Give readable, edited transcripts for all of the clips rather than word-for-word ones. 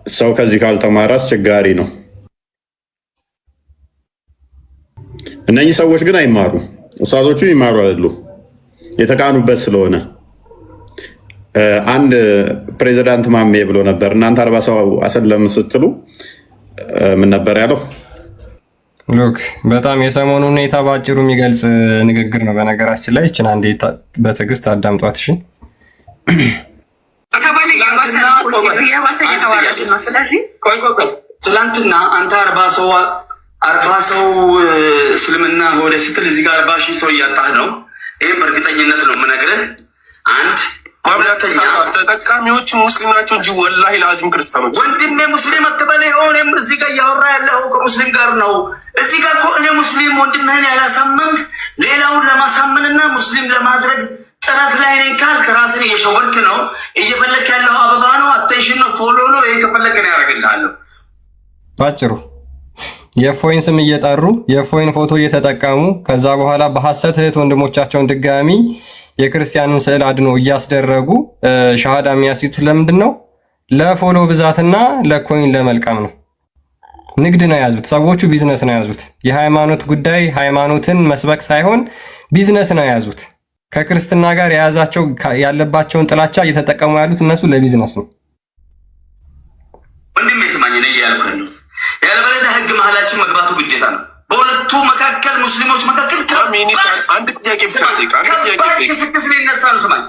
ሰው ከዚህ ካልተማረ አስቸጋሪ ነው። እነኚህ ሰዎች ግን አይማሩ፣ ኡስታዞቹ ይማሩ አይደሉ የተቃኑበት ስለሆነ። አንድ ፕሬዚዳንት ማሜ ብሎ ነበር፣ እናንተ 40 ሰው አሰለም ስትሉ ምን ነበር ያለው? ሉክ በጣም የሰሞኑ ሁኔታ ባጭሩ የሚገልጽ ንግግር ነው። በነገራችን ላይ እችን አንዴ በትዕግስት አዳምጧት። እሺ ትላንትና አንተ 40 ሰው እስልምና ወደ ስትል እዚህ ጋር 40 ሺህ ሰው እያጣህ ነው። ይህም በእርግጠኝነት ነው የምነግርህ። አንድ ተጠቃሚዎች ሙስሊም ናቸው እንጂ ወላሂ ለአዚም ክርስቲያኖች። ወንድሜ ሙስሊም አትበል። ሆኔም እዚህ ጋር እያወራ ያለው ከሙስሊም ጋር ነው። እዚህ ጋር እኮ እኔ ሙስሊም ወንድምህን ያላሳመንክ ሌላውን ለማሳመንና ሙስሊም ለማድረግ ጥረት ላይ ነኝ ካልክ ራስን እየሸወድክ ነው። እየፈለክ ያለው አበባ ነው፣ አቴንሽን ነው፣ ፎሎ ነው። ይሄን ከፈለክ ነው ያደርግልሃለሁ። ባጭሩ የእፎይን ስም እየጠሩ የእፎይን ፎቶ እየተጠቀሙ ከዛ በኋላ በሐሰት እህት ወንድሞቻቸውን ድጋሚ የክርስቲያንን ስዕል አድኖ እያስደረጉ ሻሃዳ የሚያስይቱት ለምንድን ነው? ለፎሎ ብዛትና ለኮይን ለመልቀም ነው። ንግድ ነው የያዙት ሰዎቹ፣ ቢዝነስ ነው የያዙት። የሃይማኖት ጉዳይ ሃይማኖትን መስበክ ሳይሆን ቢዝነስ ነው የያዙት። ከክርስትና ጋር የያዛቸው ያለባቸውን ጥላቻ እየተጠቀሙ ያሉት እነሱ ለቢዝነስ ነው። ወንድሜ ስማኝ ነው እያልኩ ያለሁት። ያለበለዚያ ህግ መሀላችን መግባቱ ግዴታ ነው። በሁለቱ መካከል ሙስሊሞች መካከል አንድ ጥያቄ ብቻ ክስክስ ሊነሳ ነው። ስማኝ፣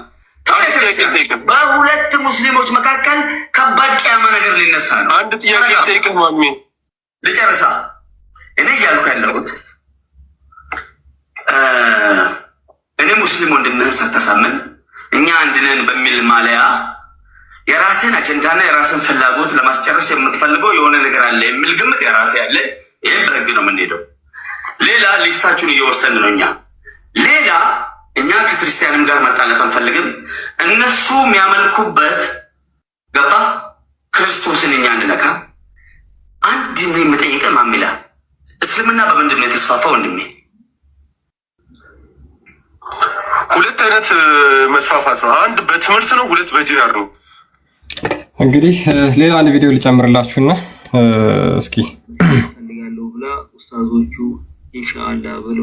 በሁለት ሙስሊሞች መካከል ከባድ ቅያማ ነገር ሊነሳ ነው። አንድ ጥያቄ ጠይቅህ ማሚ ልጨርሳ። እኔ እያልኩ ያለሁት እኔ ሙስሊም ወንድምህን ሳታሳምን እኛ አንድነን በሚል ማለያ የራስን አጀንዳና የራስን ፍላጎት ለማስጨረስ የምትፈልገው የሆነ ነገር አለ የሚል ግምት የራሴ ያለ። ይህም በህግ ነው የምንሄደው። ሌላ ሊስታችሁን እየወሰን ነው። ሌላ እኛ ከክርስቲያንም ጋር መጣላት አንፈልግም። እነሱ የሚያመልኩበት ገባ ክርስቶስን እኛ እንነካ። አንድ ነው የምጠይቀ ማሚላ፣ እስልምና በምንድን ነው የተስፋፋው? ወንድሜ ሁለት አይነት መስፋፋት ነው። አንድ በትምህርት ነው፣ ሁለት በጂሃድ ነው። እንግዲህ ሌላ አንድ ቪዲዮ ልጨምርላችሁና እስኪ ፈልጋለሁ ብላ ኡስታዞቹ ኢንሻአላህ ብሎ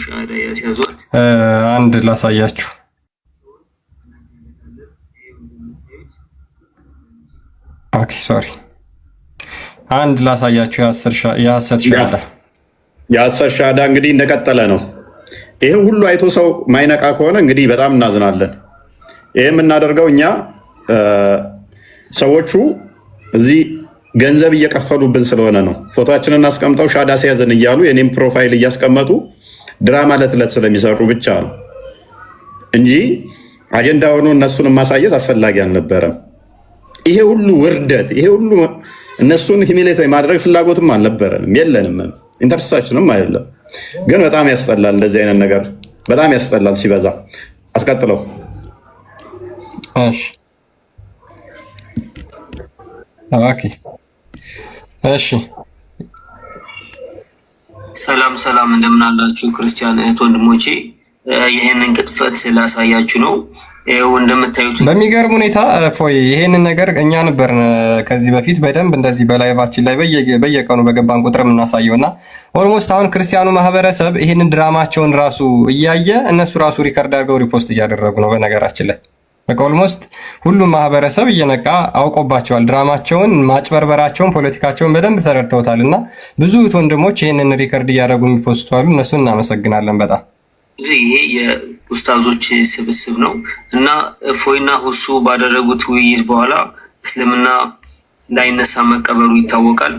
ሻሃዳ ያስያዟት አንድ ላሳያችሁ። ኦኬ ሶሪ፣ አንድ ላሳያችሁ። የሐሰት ሻሃዳ እንግዲህ እንደቀጠለ ነው። ይሄ ሁሉ አይቶ ሰው ማይነቃ ከሆነ እንግዲህ በጣም እናዝናለን። ይሄ የምናደርገው እኛ ሰዎቹ እዚህ ገንዘብ እየከፈሉብን ስለሆነ ነው። ፎቶአችንን አስቀምጠው ሻሃዳ ሲያዘን እያሉ የኔም ፕሮፋይል እያስቀመጡ ድራማ ዕለት ስለሚሰሩ ብቻ ነው እንጂ አጀንዳ ሆኖ እነሱን ማሳየት አስፈላጊ አልነበረም። ይሄ ሁሉ ውርደት፣ ይሄ ሁሉ እነሱን ሂሚሌት ማድረግ ፍላጎትም አልነበረንም፣ የለንም፣ ኢንተረስታችንም አይደለም። ግን በጣም ያስጠላል። እንደዚህ አይነት ነገር በጣም ያስጠላል ሲበዛ። አስቀጥለው። እሺ ኦኬ እሺ። ሰላም ሰላም፣ እንደምን አላችሁ ክርስቲያን እህት ወንድሞቼ? ይሄንን ቅጥፈት ስላሳያችሁ ነው። ይኸው እንደምታዩት በሚገርም ሁኔታ ፎይ ይሄንን ነገር እኛ ነበርን ከዚህ በፊት በደንብ እንደዚህ በላይቫችን ላይ በየቀኑ በገባን ቁጥር የምናሳየውና ኦልሞስት አሁን ክርስቲያኑ ማህበረሰብ ይሄንን ድራማቸውን ራሱ እያየ እነሱ ራሱ ሪከርድ አድርገው ሪፖስት እያደረጉ ነው። በነገራችን ላይ በቃ ኦልሞስት ሁሉም ማህበረሰብ እየነቃ አውቆባቸዋል። ድራማቸውን፣ ማጭበርበራቸውን፣ ፖለቲካቸውን በደንብ ተረድተውታል። እና ብዙ ወንድሞች ይሄንን ሪከርድ እያደረጉ የሚፖስቱ አሉ። እነሱን እናመሰግናለን በጣም። ይሄ የኡስታዞች ስብስብ ነው እና እፎይና ሁሱ ባደረጉት ውይይት በኋላ እስልምና እንዳይነሳ መቀበሩ ይታወቃል።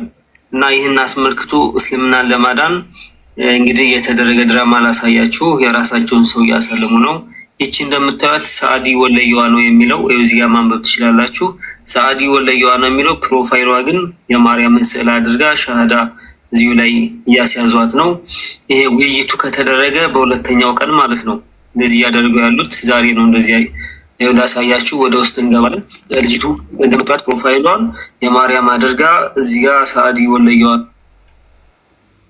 እና ይህን አስመልክቶ እስልምናን ለማዳን እንግዲህ የተደረገ ድራማ ላሳያችሁ። የራሳቸውን ሰው እያሰለሙ ነው። ይቺ እንደምታዩት ሰዓዲ ወለየዋ ነው የሚለው እዚህ ጋር ማንበብ ትችላላችሁ። ሰዓዲ ወለየዋ ነው የሚለው። ፕሮፋይሏ ግን የማርያምን ስዕል አድርጋ ሻሃዳ እዚሁ ላይ እያስያዟት ነው። ይሄ ውይይቱ ከተደረገ በሁለተኛው ቀን ማለት ነው። እንደዚህ እያደረጉ ያሉት ዛሬ ነው። እንደዚህ ላሳያችሁ፣ ወደ ውስጥ እንገባለን። ልጅቱ እንደምታዩት ፕሮፋይሏን የማርያም አድርጋ እዚህ ጋር ሰዓዲ ወለየዋ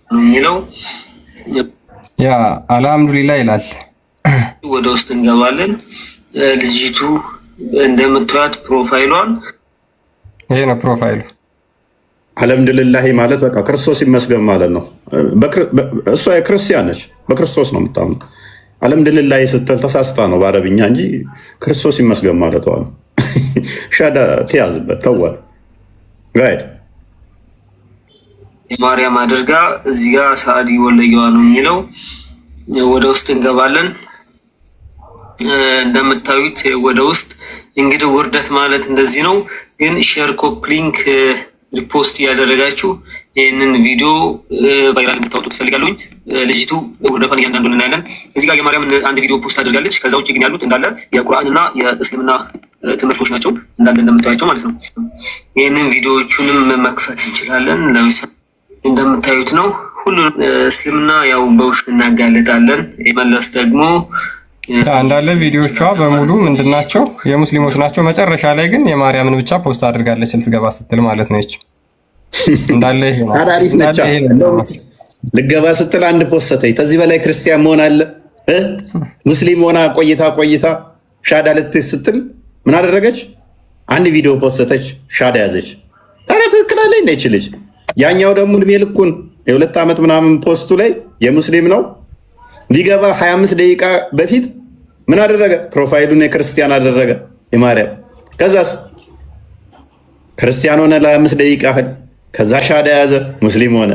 ነው የሚለው። ያ አልሐምዱሊላህ ይላል። ወደ ውስጥ እንገባለን። ልጅቱ እንደምታዩት ፕሮፋይሏን ይሄ ነው ፕሮፋይሉ። አልሐምዱሊላህ ማለት በቃ ክርስቶስ ይመስገን ማለት ነው። እሷ ክርስቲያን ነች፣ በክርስቶስ ነው የምታምነው። አልሐምዱሊላህ ስትል ተሳስታ ነው በአረብኛ እንጂ ክርስቶስ ይመስገን ማለት ነው። ሻዳ ተያዝበት ተዋል ጋይድ የማርያም አድርጋ እዚህ ጋር ሳዕዲ ወለየዋ ነው የሚለው። ወደ ውስጥ እንገባለን። እንደምታዩት ወደ ውስጥ እንግዲህ ውርደት ማለት እንደዚህ ነው። ግን ሼር ኮፕሊንክ ሪፖስት እያደረጋችሁ ይህንን ቪዲዮ ቫይራል እንድታወጡ ትፈልጋለሁኝ። ልጅቱ ውርደቷን እያንዳንዱ እናያለን። እዚህ ጋር የማርያም አንድ ቪዲዮ ፖስት አድርጋለች። ከዛ ውጭ ግን ያሉት እንዳለ የቁርአንና የእስልምና ትምህርቶች ናቸው እንዳለ እንደምታያቸው ማለት ነው። ይህንን ቪዲዮዎቹንም መክፈት እንችላለን። ለምሳሌ እንደምታዩት ነው። ሁሉንም እስልምና ያው በውሸት እናጋለጣለን። የመለስ ደግሞ እንዳለ ቪዲዮቿ በሙሉ ምንድን ናቸው? የሙስሊሞች ናቸው። መጨረሻ ላይ ግን የማርያምን ብቻ ፖስት አድርጋለች ልትገባ ስትል ማለት ነች። እንዳለ ይሄ ነው። አሪፍ ነች። ልገባ ስትል አንድ ፖስተች። ከዚህ በላይ ክርስቲያን መሆን አለ? ሙስሊም ሆና ቆይታ ሻዳ ልትይዝ ስትል ምን አደረገች? አንድ ቪዲዮ ፖስተች፣ ሻዳ ያዘች። ታዲያ ትክክል አለ እንደች ልጅ። ያኛው ደግሞ እድሜ ልኩን የ2 ዓመት ምናምን ፖስቱ ላይ የሙስሊም ነው ሊገባ 25 ደቂቃ በፊት ምን አደረገ? ፕሮፋይሉን የክርስቲያን አደረገ የማርያም። ከዛስ ክርስቲያን ሆነ ለ25 ደቂቃ ያህል። ከዛ ሻዳ ያዘ፣ ሙስሊም ሆነ።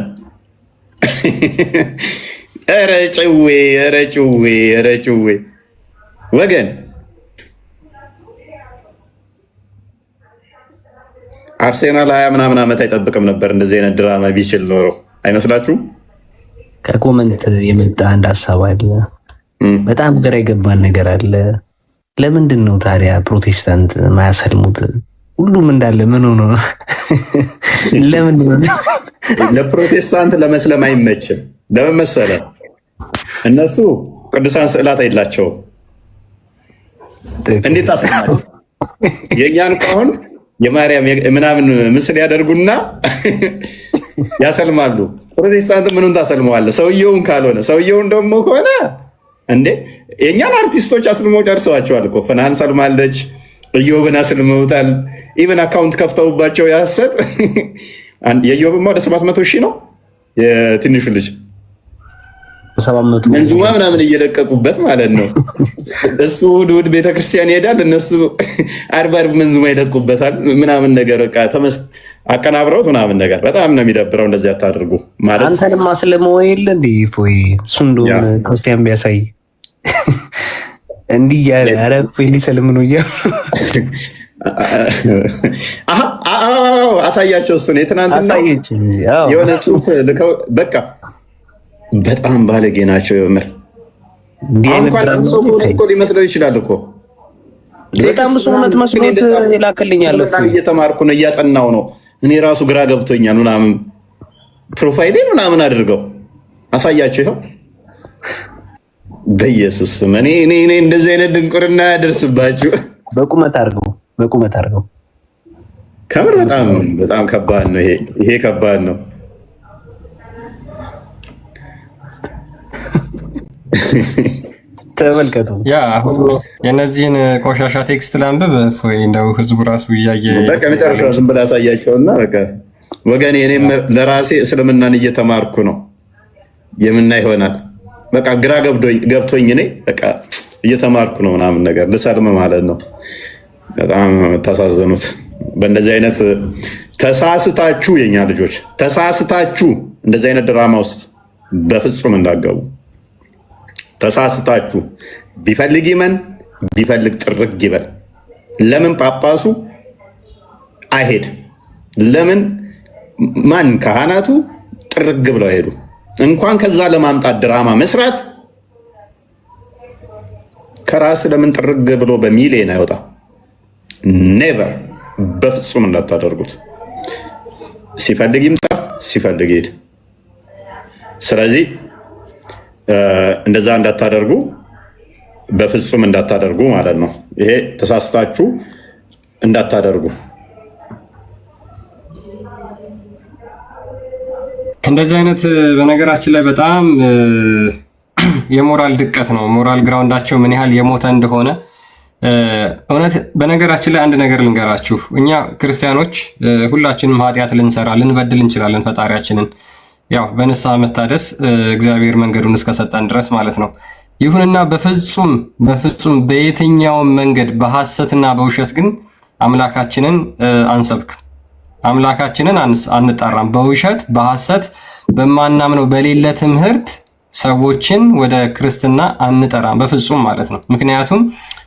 ኧረ ጭዌ ወገን። አርሴናል 20 ምናምን ዓመት አይጠብቅም ነበር እንደዚህ አይነት ድራማ ቢችል ኖሮ አይመስላችሁም? ከኮመንት የመጣ አንድ ሀሳብ አለ። በጣም ግራ የገባን ነገር አለ። ለምንድን ነው ታዲያ ፕሮቴስታንት ማያሰልሙት? ሁሉም እንዳለ ምን ሆኖ ነው? ለምንድን ነው ለፕሮቴስታንት ለመስለም አይመችም? ለምን መሰለህ? እነሱ ቅዱሳን ስዕላት አይላቸውም። እንዴት አስልማል? የእኛን ከሆን የማርያም ምናምን ምስል ያደርጉና ያሰልማሉ። ፕሮቴስታንት ምኑን ታሰልመዋለህ? ሰውየውን ካልሆነ ሰውየውን ደግሞ ከሆነ እንዴ የእኛን አርቲስቶች አስልመው ጨርሰዋቸዋል እኮ። ፍናን ሰልማለች፣ እዮብን አስልመውታል። ኢቨን አካውንት ከፍተውባቸው ያሰጥ የእዮብማ ወደ 700 ሺህ ነው የትንሹ ልጅ 700 መንዙማ ምናምን እየለቀቁበት ማለት ነው። እሱ እሑድ ቤተክርስቲያን ይሄዳል፣ እነሱ ዓርብ መንዙማ ይለቁበታል ምናምን ነገር በቃ አቀናብረውት ምናምን ነገር። በጣም ነው የሚደብረው። እንደዚህ አታድርጉ ማለት አንተንም አስልመው የለ እንዴ ፎይ እሱ እንደውም ክርስቲያን ቢያሳይ እንዲህ ያለ ኧረ ፎይ ሊሰልም ነው እያሉ አሳያቸው። እሱ ነው የትናንትና የሆነ ጽሑፍ ልከው በቃ በጣም ባለጌ ናቸው። የምር እንኳን ሰው እኮ ሊመስለው ይችላል እኮ። በጣም ብዙ እውነት መስሎት ይላክልኛል። እየተማርኩ ነው እያጠናው ነው እኔ ራሱ ግራ ገብቶኛል ምናምን ፕሮፋይሌን ምናምን አድርገው አሳያቸው። ይኸው በኢየሱስ ስም እኔ እንደዚህ አይነት ድንቁርና ያደርስባችሁ። በቁመት አድርገው ከምር በጣም ከባድ ነው ይሄ ከባድ ነው። ተመልከቱ። ያ አሁን የነዚህን ቆሻሻ ቴክስት ላንብብ ወይ እንደው ህዝቡ ራሱ እያየ በቃ መጨረሻ ዝም ብላ ያሳያቸውና በቃ ወገኔ እኔም ለራሴ እስልምናን እየተማርኩ ነው የምና ይሆናል። በቃ ግራ ገብቶኝ እኔ በቃ እየተማርኩ ነው ምናምን ነገር ልሰልም ማለት ነው። በጣም የምታሳዝኑት በእንደዚህ አይነት ተሳስታችሁ፣ የኛ ልጆች ተሳስታችሁ እንደዚህ አይነት ድራማ ውስጥ በፍጹም እንዳገቡ ተሳስታችሁ። ቢፈልግ ይመን ቢፈልግ ጥርግ ይበል። ለምን ጳጳሱ አይሄድ? ለምን ማን ካህናቱ ጥርግ ብለው አይሄዱ? እንኳን ከዛ ለማምጣት ድራማ መስራት ከራስ ለምን ጥርግ ብሎ በሚሊዮን አይወጣ? ኔቨር፣ በፍጹም እንዳታደርጉት። ሲፈልግ ይምጣ፣ ሲፈልግ ይሄድ። ስለዚህ እንደዛ እንዳታደርጉ፣ በፍጹም እንዳታደርጉ ማለት ነው። ይሄ ተሳስታችሁ እንዳታደርጉ። እንደዚህ አይነት በነገራችን ላይ በጣም የሞራል ድቀት ነው። ሞራል ግራውንዳቸው ምን ያህል የሞተ እንደሆነ እውነት በነገራችን ላይ አንድ ነገር ልንገራችሁ። እኛ ክርስቲያኖች ሁላችንም ኃጢአት ልንሰራ ልንበድል እንችላለን ፈጣሪያችንን፣ ያው በንስሐ መታደስ እግዚአብሔር መንገዱን እስከሰጠን ድረስ ማለት ነው። ይሁንና በፍጹም በየትኛውም መንገድ በሐሰትና በውሸት ግን አምላካችንን አንሰብክም፣ አምላካችንን አንጠራም። በውሸት በሐሰት በማናምነው በሌለ ትምህርት ሰዎችን ወደ ክርስትና አንጠራም በፍጹም ማለት ነው። ምክንያቱም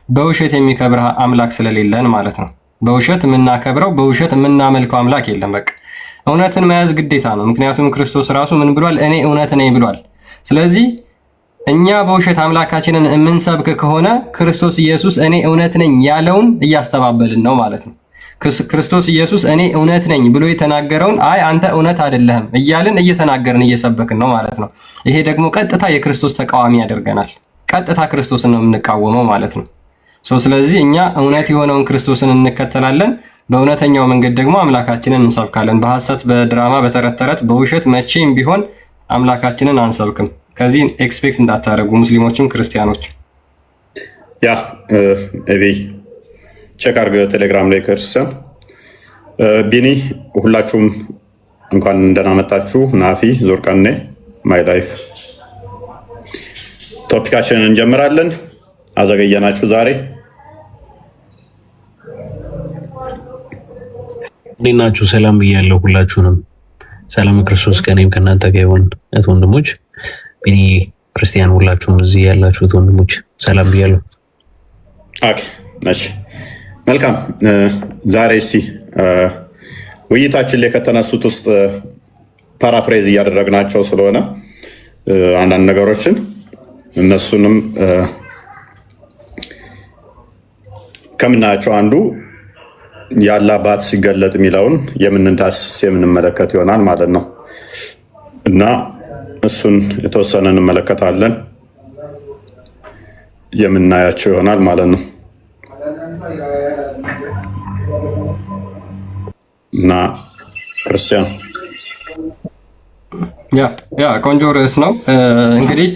በውሸት የሚከብር አምላክ ስለሌለን ማለት ነው። በውሸት የምናከብረው በውሸት የምናመልከው አምላክ የለም። በቃ እውነትን መያዝ ግዴታ ነው። ምክንያቱም ክርስቶስ ራሱ ምን ብሏል? እኔ እውነት ነኝ ብሏል። ስለዚህ እኛ በውሸት አምላካችንን የምንሰብክ ከሆነ ክርስቶስ ኢየሱስ እኔ እውነት ነኝ ያለውን እያስተባበልን ነው ማለት ነው። ክርስቶስ ኢየሱስ እኔ እውነት ነኝ ብሎ የተናገረውን አይ አንተ እውነት አይደለህም እያልን እየተናገርን እየሰበክን ነው ማለት ነው። ይሄ ደግሞ ቀጥታ የክርስቶስ ተቃዋሚ ያደርገናል። ቀጥታ ክርስቶስን ነው የምንቃወመው ማለት ነው። ስለዚህ እኛ እውነት የሆነውን ክርስቶስን እንከተላለን፣ በእውነተኛው መንገድ ደግሞ አምላካችንን እንሰብካለን። በሐሰት በድራማ በተረት ተረት በውሸት መቼም ቢሆን አምላካችንን አንሰብክም። ከዚህ ኤክስፔክት እንዳታደርጉ ሙስሊሞችም ክርስቲያኖች። ያ እቤ ቼክ አድርገህ ቴሌግራም ላይ ክርስቲያን ቢኒ፣ ሁላችሁም እንኳን ደህና መጣችሁ። ናፊ ዞርቃኔ ማይ ላይፍ ቶፒካችንን እንጀምራለን። አዘገየናችሁ ዛሬ። እንዴት ናችሁ? ሰላም ብያለሁ ሁላችሁንም። ሰላም ክርስቶስ ከእኔም ከእናንተ ጋር ይሁን። እህት ወንድሞች፣ ቢኒ ክርስቲያን፣ ሁላችሁም እዚህ ያላችሁት ወንድሞች ሰላም ብያለሁ። ኦኬ እሺ፣ መልካም። ዛሬ እስኪ ውይይታችን ላይ ከተነሱት ውስጥ ፓራፍሬዝ እያደረግናቸው ስለሆነ አንዳንድ ነገሮችን እነሱንም ከምናያቸው አንዱ ያለ አባት ሲገለጥ የሚለውን የምንዳስስ የምንመለከት ይሆናል ማለት ነው እና እሱን የተወሰነ እንመለከታለን የምናያቸው ይሆናል ማለት ነው እና ክርስቲያን ያ ቆንጆ ርዕስ ነው እንግዲህ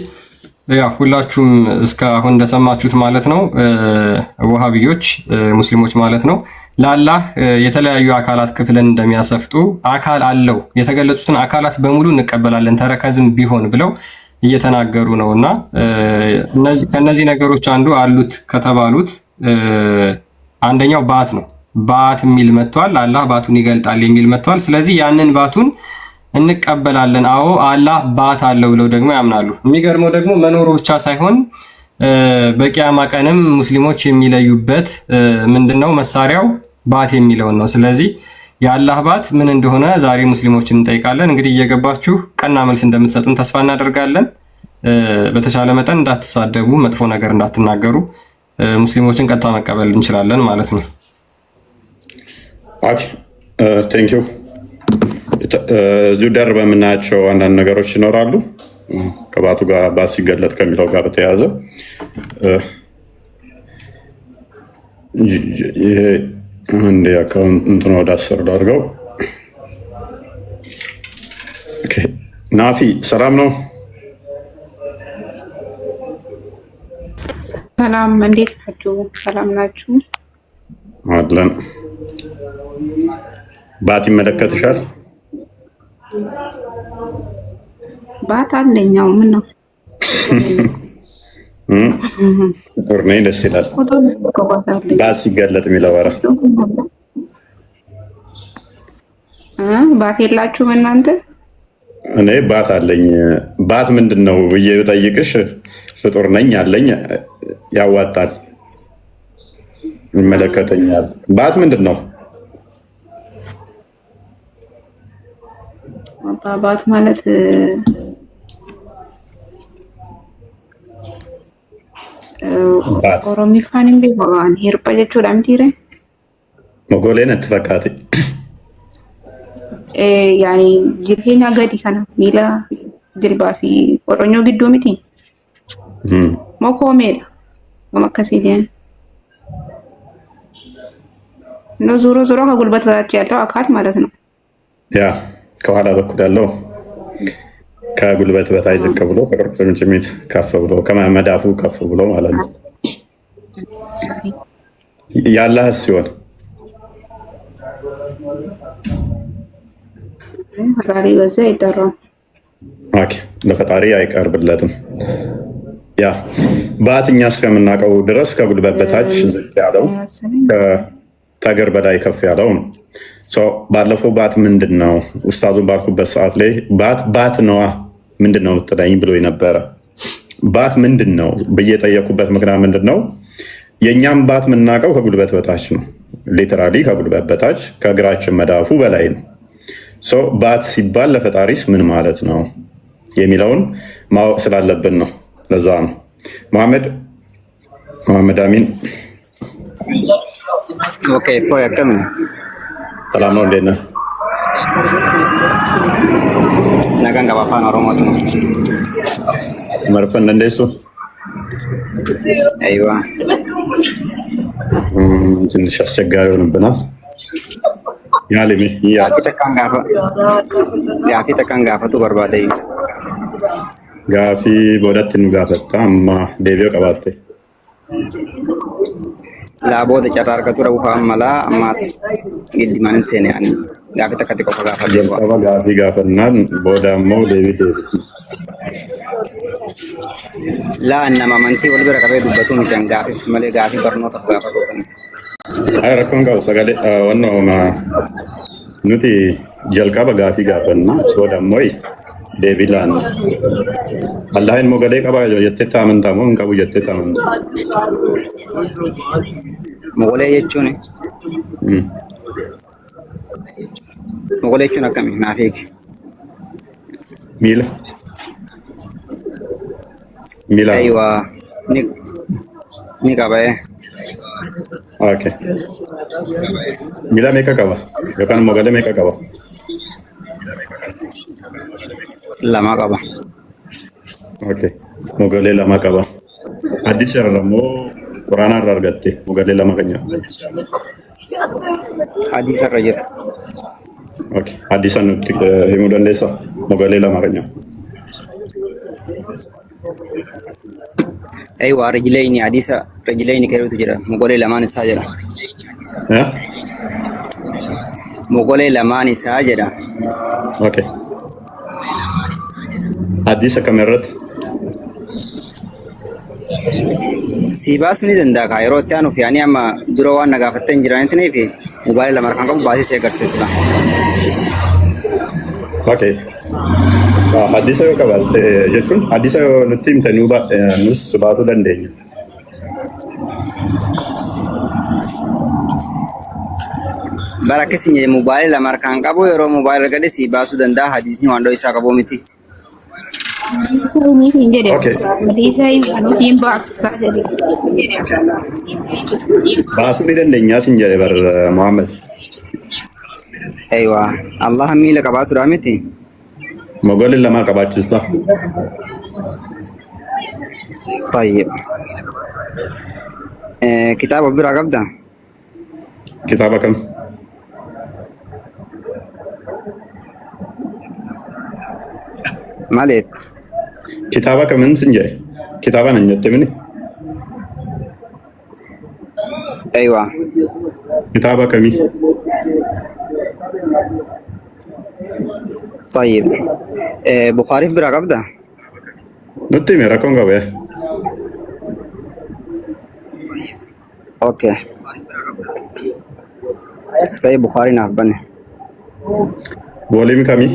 ያ ሁላችሁም እስካሁን እንደሰማችሁት ማለት ነው ወሃቢዮች ሙስሊሞች ማለት ነው ለአላህ የተለያዩ አካላት ክፍልን እንደሚያሰፍጡ አካል አለው የተገለጹትን አካላት በሙሉ እንቀበላለን ተረከዝም ቢሆን ብለው እየተናገሩ ነውና ከነዚህ ነገሮች አንዱ አሉት ከተባሉት አንደኛው ባት ነው። ባት የሚል መጥቷል። አላህ ባቱን ይገልጣል የሚል መጥቷል። ስለዚህ ያንን ባቱን እንቀበላለን። አዎ አላህ ባት አለው ብለው ደግሞ ያምናሉ። የሚገርመው ደግሞ መኖሩ ብቻ ሳይሆን በቂያማ ቀንም ሙስሊሞች የሚለዩበት ምንድነው መሳሪያው ባት የሚለውን ነው። ስለዚህ የአላህ ባት ምን እንደሆነ ዛሬ ሙስሊሞችን እንጠይቃለን። እንግዲህ እየገባችሁ ቀና መልስ እንደምትሰጡን ተስፋ እናደርጋለን። በተሻለ መጠን እንዳትሳደቡ፣ መጥፎ ነገር እንዳትናገሩ፣ ሙስሊሞችን ቀጥታ መቀበል እንችላለን ማለት ነው። ኦኬ ቴንክ ዩ። እዚሁ ደር በምናያቸው አንዳንድ ነገሮች ይኖራሉ ከባቱ ጋር ባት ሲገለጥ ከሚለው ጋር በተያያዘ ይሄ አንድ አካውንት ወደ 10 ላድርገው። ናፊ ሰላም ነው? ሰላም፣ እንዴት ናችሁ? ሰላም ናችሁ? አለን። ባት ይመለከትሻል? ባት አለኛው ምን ነው ጥሩ ነኝ፣ ደስ ይላል። ባት ሲገለጥ የሚለው ኧረ ባት የላችሁም እናንተ? እኔ ባት አለኝ። ባት ምንድን ነው ብዬ ብጠይቅሽ ፍጡር ነኝ አለኝ፣ ያዋጣል፣ ይመለከተኛል። ባት ምንድን ነው? ባት ማለት ኦሮሚፋን ቤባን ሄርጳ jechuudha mitiire mogoleen itti fakkaate yaani jireenyaa gadi kana miila jilbaa fi qoronyoo gidduu miti moo koomeedha gama akkasiitiin ነው ዞሮ ዞሮ ከጉልበት በታች ያለው አካል ማለት ነው። ያ ከኋላ በኩል ያለው ከጉልበት በታች ዝቅ ብሎ ከቁርጭምጭሚት ከፍ ብሎ ከመዳፉ ከፍ ብሎ ማለት ነው። ያላህ ሲሆን ፈጣሪ በዛ አይጠራም። ኦኬ ለፈጣሪ አይቀርብለትም። ያ ባት እኛ እስከምናውቀው ድረስ ከጉልበት በታች ዝቅ ያለው ከእግር በላይ ከፍ ያለው ነው። ባለፈው ባት ምንድን ነው ኡስታዙን ባልኩበት ሰዓት ላይ ባት ነዋ ምንድን ነው የምትለኝ ብሎ ነበረ። ባት ምንድን ነው ብዬ ጠየኩበት ምክንያት ምንድን ነው የእኛም ባት የምናውቀው ከጉልበት በታች ነው። ሊተራሊ ከጉልበት በታች ከእግራችን መዳፉ በላይ ነው። ባት ሲባል ለፈጣሪስ ምን ማለት ነው የሚለውን ማወቅ ስላለብን ነው። ለዛ ነው መሐመድ አሚን። ኦኬ ፎ ያከም ሰላም ነው፣ እንዴት ነህ? nagaan gaba afaan oromooti መርፈን እንደሱ አይዋ ትንሽ አስቸጋሪ ሆንብናል። ያለሚ gaafi takkaan gaafatu barbaade gaafii boodatti nu gaafata amma deebi'oo qabaatte laaboota carraa argatu rabuufaan malaa ammaati giddimaan hin seene ani gaafi takkatti qofa gaafadde qaba gaafii gaafannaan booda ammoo deebii laa nama amantii wal bira qabee dubbatu miti gaafiif malee gaafii barnootaaf gaafatu ay rakkoon qabu sagalee wannooma nuti jalqaba gaafii gaafannaa booda ammoo deebii laanna. Allahin mogalee qabaa jettee amantaa moo hin qabu jettee amantaa? Mogolee jechuun akkami naaf eegi? Miila. Aywa ni qaba. Okay. Miila meeqa qaba? Yookaan mogalee meeqa qaba? Lama qaba. Okay. Mogalee lama qaba. Addis irraa immoo quraana irraa argatte mogalee lama kan nyaata. Addis irra jira. Okay. Addisa nutti himuu dandeessaa? Mogalee lama kan nyaata. Aywa rajulaini addisa rajulaini keerutu jira. Mogolee lamaan isaa jira. Mogolee lamaan isaa jira. Okay. Addisa kam irratti? Si baasuu ni danda'a kaa yeroo itti aanuuf yaani amma dura waan na gaafattee hin jiraniif mobaayilii lama kan qabu baasii si agarsiisa. Okay. Addisa yoo qabaatte jechuun addisa yoo nutti himte nus baasuu dandeenya. Bara akkasii mobaayilii lama kan qabu yeroo mobaayilii gadi si baasuu danda'a hadisni waan isaa qabu miti. Baasuu ni dandeenya sin jedhe bar Muhammad. Aywa Allah miila qabaatudha miti. Mogolee lama qabaachuusa. طيب kitaaba biraa qabda? Kitaaba kam? Maaliif? Kitaaba kamin sin jedhe? Kitaaba nan jette mini? Aywa. Kitaaba kamii? طيب Bukhari biraa qabda? Nutti hime rakkoon qabu. Okay. Saya Bukhari naaf banne. Volume kamii?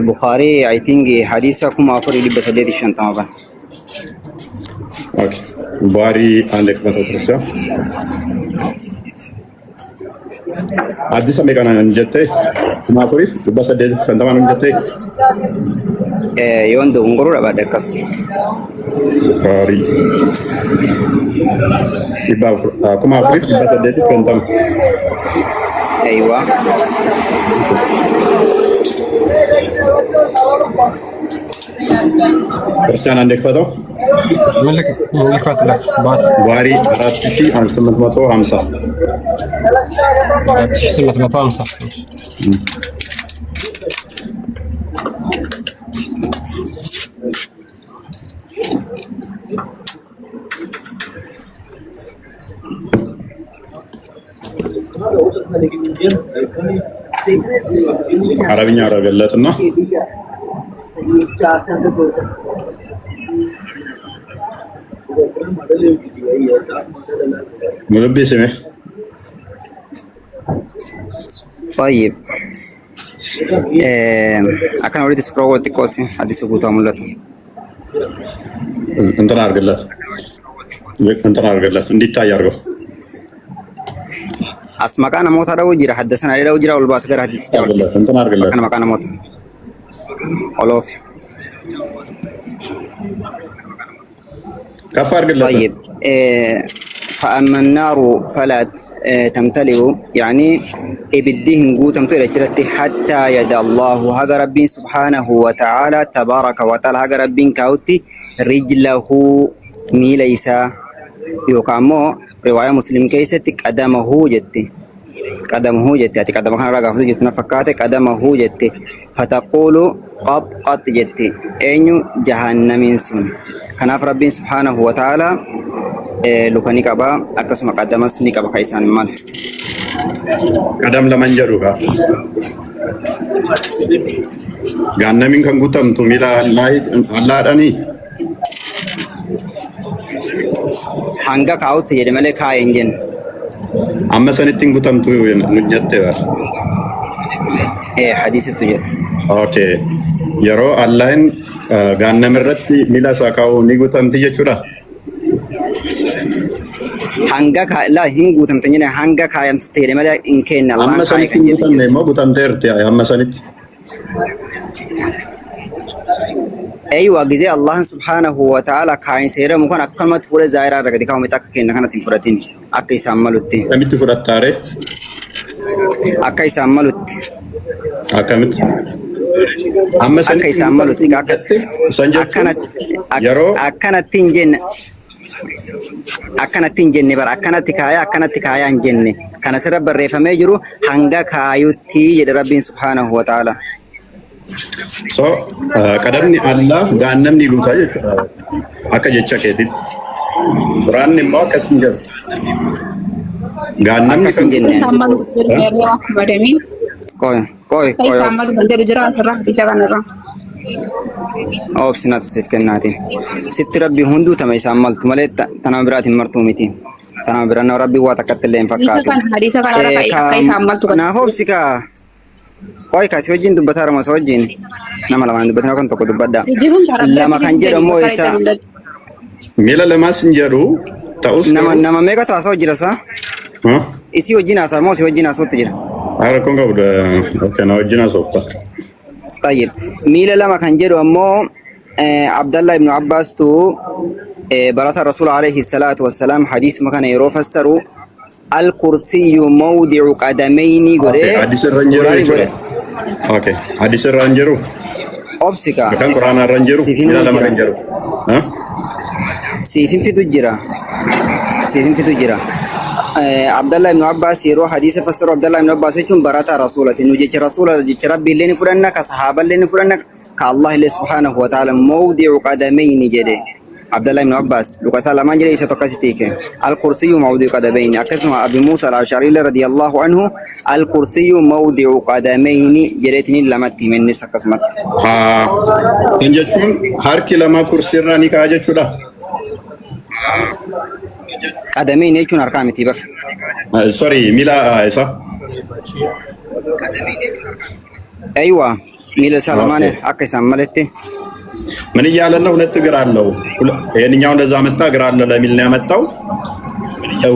Bukhari I think hadisa kuma 4,850 ban. Okay. Bukhari andek mata Addisa meeqa nan jette? Kuma 4,850 nan jette? Yoon dogongoruu dhabaadhe akkas. Bukhari. Kuma 4,850. Aywa. ክርስቲያን አንድ ክፈተው ጓሪ 4850 4850 አረብኛ አረገለትና ሙሉቤ ስሜ طيب أكن أريد سكرو تكوسي حديث بوتا ملته እንትን አድርገለት እንዲታይ አድርገው أسمعنا موت هذا وجرا حدثنا هذا وجرا والباس غير حديث جاول እንትን አድርገለት أكن مكان موت ألوف ከፍ አድርገለት طيب فأما النار فلا تمتلئ يعني إبدهم قوتم تلك حتى يد الله هذا ربي سبحانه وتعالى تبارك وتعالى هذا ربي كاوتي رجله ميليس يوكامو رواية مسلم كيست قدمه جتي يعني قدمه كان راقا فضل جتنا فكاتي قدمه جتي فتقول قط جتي أينو جهنم سن كناف ربي سبحانه وتعالى لوكاني كابا أكسم قدمس ني كابا كيسان مال ቀደም ለመንጀሩጋ ጋነሚን ከንጉተምቱ ሚላ ላይ አላዳኒ hanga kaawutti jedhe malee kaa'e hin jenne. Amma sanittiin guutamtu nu jette bar. Hadiisittu jedhe. Okay. Yeroo Allahin gaannam irratti miila isaa kaa'u ni guutamti jechuudha. Hanga laa hin guutamte jedhe hanga kaayamte jedhe malee hin kenne Allah amma sanitti hin guutamne immoo guutamteerti amma sanitti. أيوة جزاء الله سبحانه وتعالى كائن سيره ممكن أكمل تفرد زائرة ركدي كم متأكد كأنه كنا تفردين أكيد ساملوت. كم تفرد تاره؟ أكيد ساملوت. أكمل. أما أكيد ساملوت. سنجد. يرو. أكنت تنجن نبر أكنت كايا انجن كان سر بريفة ميجرو هنگا كايوتي يد ربي سبحانه وتعالى. So kadamni Allah gaannam ni guutaa jechuudha akka jecha keetit Quraanni immoo akkas hin jiru gaannamni kan sammalu yeroo akkamaadamiin koy sammalu kan jedhu jira asirraa isa kanarraa obsinatu siif kennaati sibti rabbi hunduu tama isaan maltu malee tanama biraatiin martuu miti tanama biraan rabbi waa takkatti illee hin fakkaatu hadiisa kanarra akka isaan maltu naaf obsikaa Koi kasih wajin dubbat harama wajin nama lama dubbat kan toko dubbat lama kan jedhu ammoo isa miila lamas hin jedhu ta'us nama meeqa taasisa hojii sa isi wajin asa moo si wajin asootti jira ara kun qabda kana wajin asoofta طيب miila lama kan jedhu ammoo Abdullah ibn Abbas tu barata Rasul alayhi salatu wassalam hadis makana yeroo fassaru الكرسي موضع قدمين غوري حديث الرنجرو اوكي حديث الرنجرو اوبسيكا كان قران الرنجرو لا لا الرنجرو ها سيفين في تجرا عبد الله بن عباس يروح حديث فسر عبد الله بن عباس يكون براتا رسوله نجي رسول ربي لين فرنا كصحابه لين فرنا كالله سبحانه وتعالى موضع قدمين جدي عبد الله بن عباس لو قال ما جري ستقاسيك الكرسي موضع قدمين اكسم ابي موسى الاشعري رضي الله عنه الكرسي موضع قدمين جريتني لمتي من سكسمت انجتون هر كلمه كرسي راني كاجچودا قدمين يكون ارقامتي بك سوري ميلا ايسا ايوه ميلا سلمان اكسم ملتي ምን እያለ ነው? ሁለት እግር አለው። ይሄንኛው እንደዛ መጣ እግር አለ ለሚል ነው ያመጣው።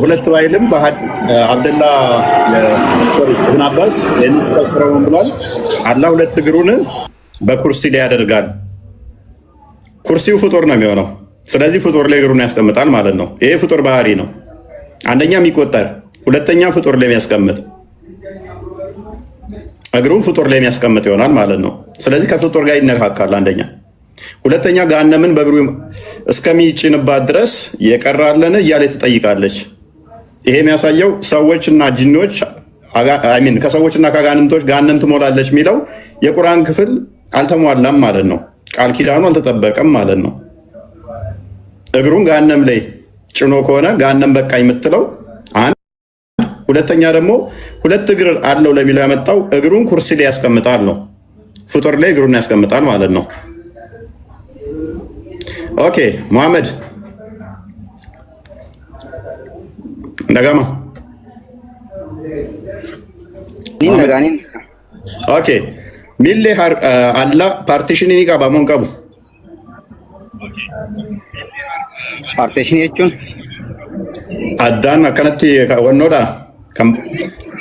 ሁለት ባይልም አብደላ ኢብኑ አባስ ይሄን ተፈስረው ብሏል። አላህ ሁለት እግሩን በኩርሲ ላይ ያደርጋል። ኩርሲው ፍጡር ነው የሚሆነው። ስለዚህ ፍጡር ላይ እግሩን ያስቀምጣል ማለት ነው። ይሄ ፍጡር ባህሪ ነው። አንደኛ የሚቆጠር፣ ሁለተኛ ፍጡር ላይ የሚያስቀምጥ እግሩን ፍጡር ላይ የሚያስቀምጥ ይሆናል ማለት ነው። ስለዚህ ከፍጡር ጋር ይነካካል አንደኛ ሁለተኛ ጋነምን በእግሩ እስከሚጭንባት ድረስ የቀራለን እያለ ትጠይቃለች። ይሄ የሚያሳየው ሰዎችና ጂኒዎች ከሰዎችና ከጋንንቶች ጋነም ትሞላለች የሚለው የቁርአን ክፍል አልተሟላም ማለት ነው። ቃል ኪዳኑ አልተጠበቀም ማለት ነው። እግሩን ጋነም ላይ ጭኖ ከሆነ ጋነም በቃኝ የምትለው አንድ፣ ሁለተኛ ደግሞ ሁለት እግር አለው ለሚለው ያመጣው እግሩን ኩርሲ ላይ ያስቀምጣል ነው። ፍጡር ላይ እግሩን ያስቀምጣል ማለት ነው። ኦኬ መሐመድ እንደጋማ ኦኬ ሚሌ አላ ፓርቲሽን ኒ ቀባ ሞን ቀቡ ፓርቲሽን jechuun addaan akkanatti wannoodha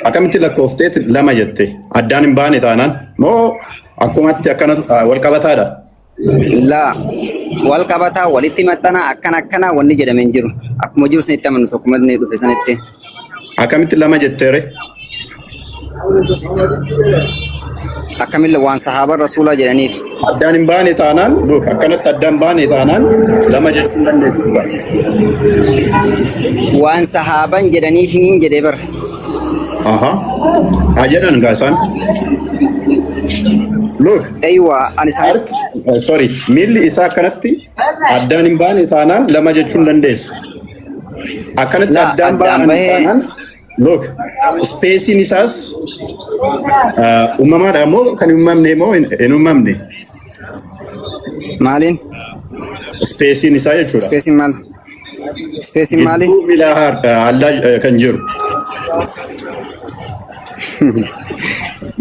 akkamitti lakkoofteet lama jette addaan hin baane taanaan moo akkumatti akkana wal qabataadha laa wal qabataa walitti maxxana akkana wanni jedhamee hin jiru akkuma jiru sanitti amanu tokkuma ni dhufe sanitti akkamitti lama jetteere akkamille waan sahaaba rasuulaa jedhaniif addaan hin baane taanaan akkanatti addaan baane taanaan lama jechuun dandeessu waan sahaaban jedhaniif hin jedhee bar haa jedhan gaasaan look aywa ani sorry miilli isaa akkanatti addaan hin baane taanaan lama jechuun dandeessu akkanatti addaan baane taanaan look spacein isaas uumamaadha moo kan uumamne moo hin uumamne maaliin spacein isaa jechuudha spacein maali miila allaa kan jiru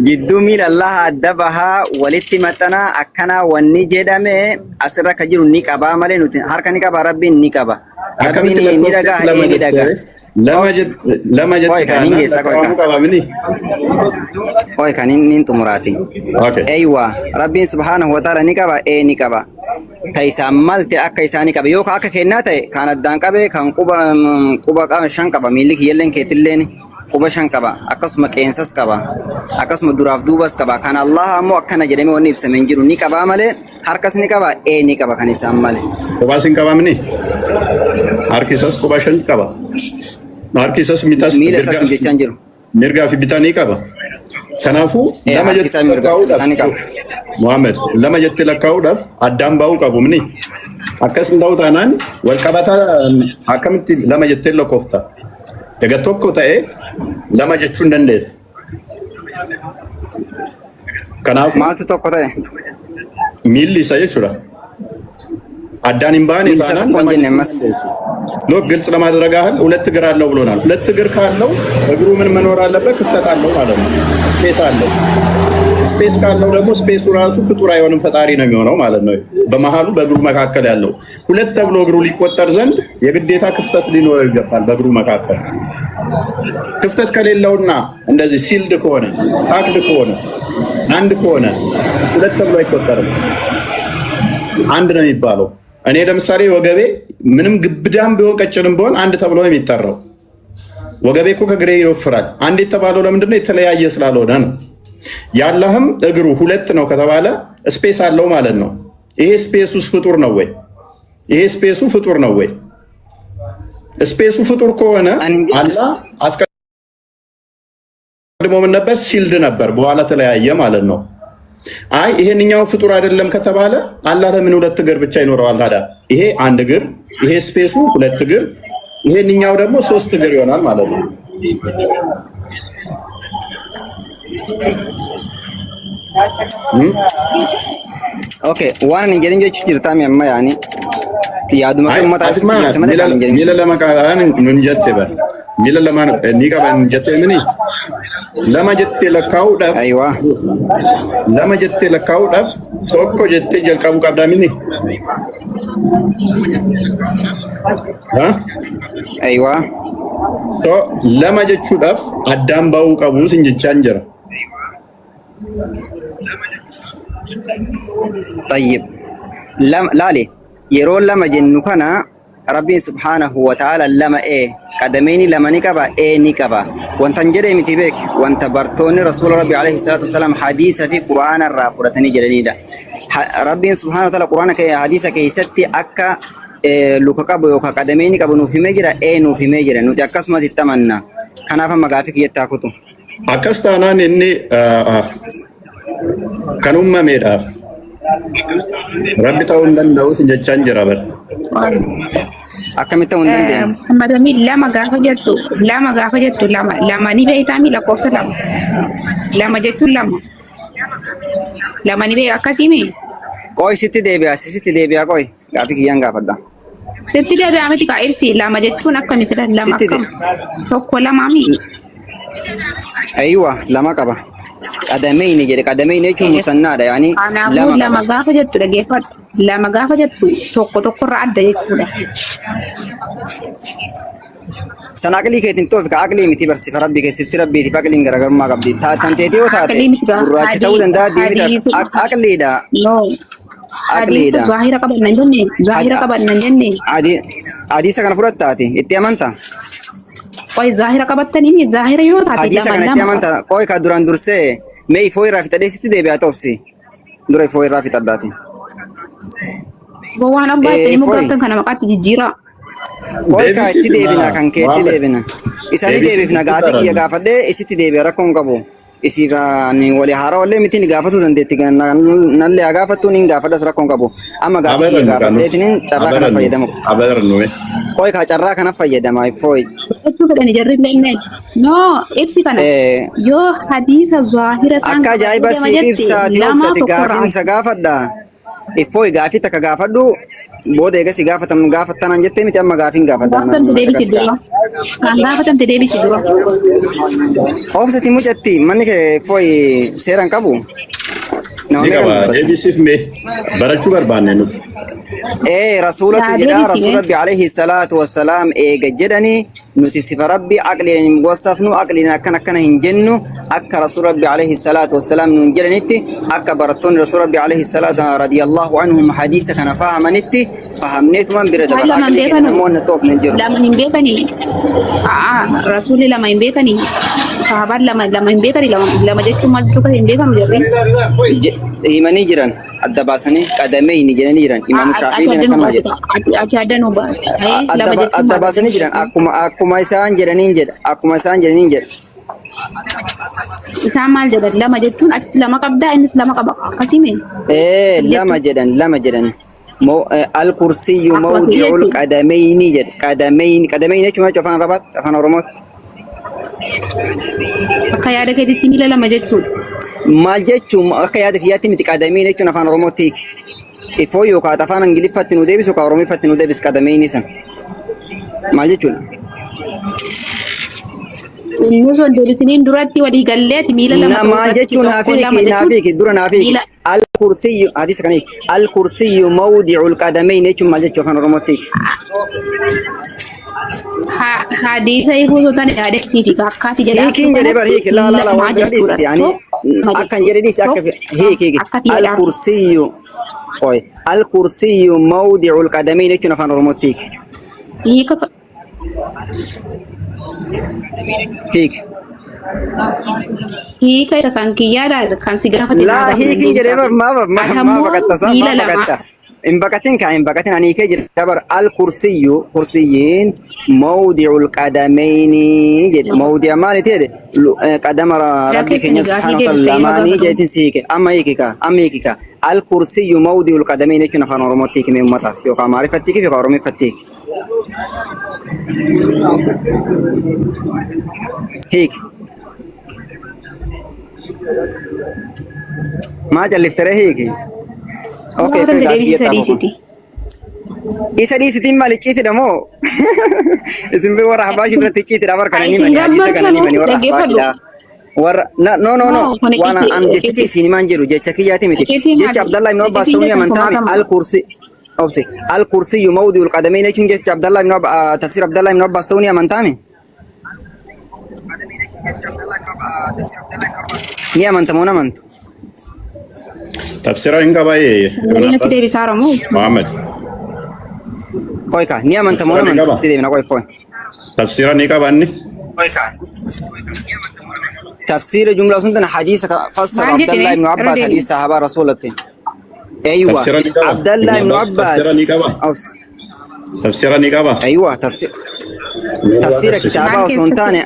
gidduu miila Allah adda bahaa walitti maxxanaa akkana wanni jedhame asirra ka jiru ni qabaa malee nuti harka ni qaba rabbiin ni qaba rabbiin ni dhagaa ni dhagaa lama jette oy kan inni tumuraati aywa rabbiin subhanahu wa ta'ala ni qaba ni qaba taisa malte akka isaani qaba yoo akka kennaa ta'e kan addaan qabe kan quba shan qaba miilli kiyyellen keetilleen quba shan qaba akkasuma qeensas qaba akkasuma duraaf duubas qaba kan Allah ammoo akkana jedhame wanni ibsamee jiru ni qaba malee harkas ni qaba ni qaba kan isaan malee quba sin qaba mini harkisas quba shan qaba harkisas mitas miilasas jechaan jiru mirgaa fi bitanii qaba kanaafu lama jettee lakkaa'uudhaaf Muhammad lama jettee lakkaa'uudhaaf addaan baa'uu qabu mini akkas hin ta'u taanaan wal qabataa akkamitti lama jettee lakkoofta egaa tokko ta'e lama jechuun dandeessa kanaafu maaltu tokko ta'e miilli isa jechuudha አዳን ኢምባን ሎክ ግልጽ ለማድረግ ያህል ሁለት እግር አለው ብሎናል። ሁለት እግር ካለው እግሩ ምን መኖር አለበት? ክፍተት አለው ማለት ነው። ስፔስ አለው። ስፔስ ካለው ደግሞ ስፔሱ ራሱ ፍጡር አይሆንም ፈጣሪ ነው የሚሆነው ማለት ነው። በመሃሉ በእግሩ መካከል ያለው ሁለት ተብሎ እግሩ ሊቆጠር ዘንድ የግዴታ ክፍተት ሊኖር ይገባል። በእግሩ መካከል ክፍተት ከሌለውና እንደዚህ ሲልድ ከሆነ ታክድ ከሆነ አንድ ከሆነ ሁለት ተብሎ አይቆጠርም። አንድ ነው የሚባለው። እኔ ለምሳሌ ወገቤ ምንም ግብዳም ቢሆን ቀጭንም ቢሆን አንድ ተብሎ ነው የሚጠራው። ወገቤ እኮ ከግሬ ይወፍራል። አንድ የተባለው ለምንድን ነው? የተለያየ ስላልሆነ ነው። ያለህም እግሩ ሁለት ነው ከተባለ ስፔስ አለው ማለት ነው። ይሄ ስፔሱስ ፍጡር ነው ወይ? ይሄ ስፔሱ ፍጡር ነው ወይ? ስፔሱ ፍጡር ከሆነ አላህ አስቀድሞ ምን ነበር? ሲልድ ነበር። በኋላ ተለያየ ማለት ነው። አይ ይሄንኛው ፍጡር አይደለም ከተባለ አላህ ለምን ሁለት እግር ብቻ ይኖረዋል ታዲያ? ይሄ አንድ እግር፣ ይሄ ስፔሱ ሁለት እግር፣ ይሄንኛው ደግሞ ሶስት እግር ይሆናል ማለት ነው። ኦኬ ዋን እንጀንጆች ጅርታም ያማ ያኒ ያዱማ ከመታች ሚለ ለማቃን እንጀት ይበል ሚለ ለማን ኒቀበን እንጀት ምን ለማጀት ለካው ዳፍ አይዋ ለማጀት ለካው ዳፍ ሶኮ ጀት ጀልቀቡ ቀዳሚኒ አይዋ ሶ ለማጀቹ ዳፍ አዳም ባው ቀቡ ሲንጀቻን ጀራ طيب لالي يرون لما جنو كان ربي سبحانه وتعالى لما قدميني لما نكبا نكبا وانت نجري متبك وانت برتوني رسول ربي عليه الصلاة والسلام حديث في قرآن الرافورتني جرني دا ربي سبحانه وتعالى قرآن كي حديث كي ستي أكا لوكا كبو يوكا قدميني كبو نوفي مجرى نوفي مجرى نوتي أكسمة التمنى كان أفهم مغافك يتاكتو أكستانا إني kan uumameedhaaf rabbi ta'uu hin danda'u jechaan jira bar akkamitti ta'uu hin dandeenye. Muhammadami lama gaafa jettu lama ni beeytaami lakkoofsa lama jechuun lama ni beey akkasimi. Qoy sitti deebi'a qoy gaafii kiyyaan gaafadha. Sitti deebi'a miti kaa ibsi lama jechuun akkami sidan lama akkam tokko lamaami. Aywa lama qaba. Qadameyni jedhe qadameyni jechuun musannaadha yaani lama gaafa jettu dhageeffadhu lama gaafa jettu tokko irraa adda jechuudha. San aqlii keetiin toofi ka aqlii miti barsiifa rabbii keessatti rabbiitiif aqliin garaagarummaa qabdi. Tanteetii yoo taate gurraachi ta'uu danda'a diimii aqliidha. Aqliidha. Zahira qabannan jenne. Hadiisa kana fudhattaati itti amantaa? Qoy zahira qabattanii zahira yoo taate hadiisa kana itti amantaa? Qoy ka duraan dursee mee ifoo irraa fixadhee sitti deebi'aa toofsi. Dura ifoo irraa fixadhaati. Waan abbaa itti mugaatan kana maqaatti jijjiira. Qoy ka itti deebina kan keetti deebina. Isanii deebifna gaafii kiyya gaafadhee isitti deebi'a rakkoon qabu. Isii kan wali haaraa wallee miti ni gaafatu dandeetti nallee haa gaafattu ni gaafadhas rakkoon qabu. Amma gaafii kiyya gaafadheetiin carraa kana fayyadamu. Qoy ka carraa kana fayyadama ifooyi. No, ibsi kana. Yoo hadiisa zahira san akka ajaa'iba siif ibsaati obsati gaafiinsa gaafadha. Ifooyi gaafii takka gaafadhu booda eegas gaafattanaan jettee miti amma gaafiin gaafadha. Gaafatamte deebisi dura. Obsati mucatti manni kee ifooyi seeraan qabu. Ni qaba deebisiif mee barachuu barbaanne nuti. Rasuulatu jedha rasuul rabbi alayhi salaatu wassalaam eega jedhani nuti sifa rabbi aqliin hin gossafnu aqliin akkana hin jennu akka rasuul rabbi alayhi salaatu wassalaam nun jedhanitti akka barattoonni rasuul rabbi alayhi salaatu radiyallahu anhum hadiisa kana fahamanitti fahamneetuman bira dabala aqlii namoonni toofne jiru. Lama hin beekanii rasuulli lama hin beekanii sahabaan lama hin beekanii lama jechuun maal jechuudha hin beekamu jirri. Himanii jiran adda baasanii qadameyni jedhanii jiran imaamu Shaafiiin akkama jedha. Adda baasanii jiran akkuma isaan jedhaniin jedha. Isaan maal jedhan lama jechuun atis lama qabdaa innis lama qaba akkasime. Lama jedhan. Al-kursiyyu mawdi'ul qadameyni jedha. Qadameyni jechuun afaan Oromootti. Akka yaada keetitti miila lama jechuudha. Maal jechuun akka yaada kiyyaatti miti qadameyni jechuun afaan Oromootti hiiki. Ifoo yookaan afaan Ingiliffatti nu deebisu yookaan Oromiffatti nu deebisu qadameyni san. Maal jechuudha? Inni sun deebisaniin duratti walii galleeti miila lama. Maal jechuun naafiiki dura naafiiki. Al-kursiyyu hadiisa kan hiiki. Al-kursiyyu mawdi'ul qadameyni jechuun maal jechuu afaan Oromootti hiiki. Hadiisa hiikuu sotaan yaadaksiifi akkaati jedha. Hiikiin jedhee bar hiiki laala waan jedhadhiisi yaani akkan jedhadhiisi akka hiiki. Al-kursiyyu qoy al-kursiyyu mawdi'ul qadameyni jechuun afaan Oromootti hiiki. Hiika isa kan kiyyaadha kan si gaafate. Laa hiikiin jedhee bar maa baqattasaa maa baqatta. إن بقتين أنا كجر دبر كرسيين موضع القدمين جد موضع ما نتيجة قدم ربك سبحانه وتعالى ما نيجي تنسيك أما يكيكا الكرسي موضع القدمين يكون فان رمتيك من متى يوكا معرفتك يوكا رمي فتيك هيك ما جلفت هيك Oke, isa di sitin mali citi damo. Isimbil warah habashi berarti citi dabar karena ini mani hadisa karena ini mani warah habashi dah. War no. Wana an jecaki sini manjiru jecaki jati miti. Jecak Abdullah bin Abbas tuh mantami al kursi yumawdi ul qadamain itu jecak Abdullah bin Abbas tafsir Abdullah bin Abbas tuh mantami. Nia mantamona mantu. Tafsirah enggak baik. Muhammad. Koi ka, ni aman tamu naman. Tidak nak koi. Tafsirah ni kapan ni? Tafsir jumlah suntan hadis fasal Abdullah bin Abbas hadis sahabat Rasulullah. Aywa. Abdullah bin Abbas. Tafsirah ni kapan? Aywa tafsir. Tafsir kitab suntan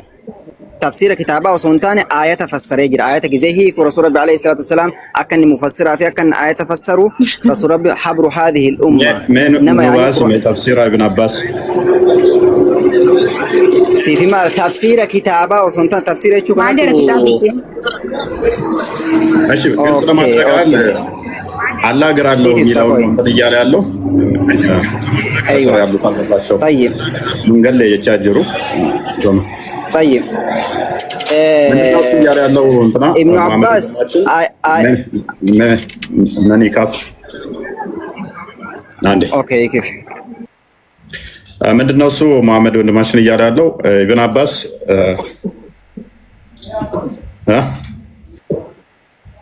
تفسير كتابه وسنتان آية تفسر يجري آية جزيه ورسول ربي عليه الصلاة والسلام أكن مفسرها في أكن آية تفسروا رسول ربي حبر هذه الأمة إنما يعني تفسير ابن عباس في ما تفسير كتابه وسنتان تفسير شو كان ماشي كنت ما تقال الله قرأ له يلاون بديال ያለው أيوة طيب من قال لي يتشاجروا طيب ابن عباس ماني كاف عندي اوكي كيف ምንድነው እሱ መሐመድ ወንድማችን እያለ ያለው ኢብኑ አባስ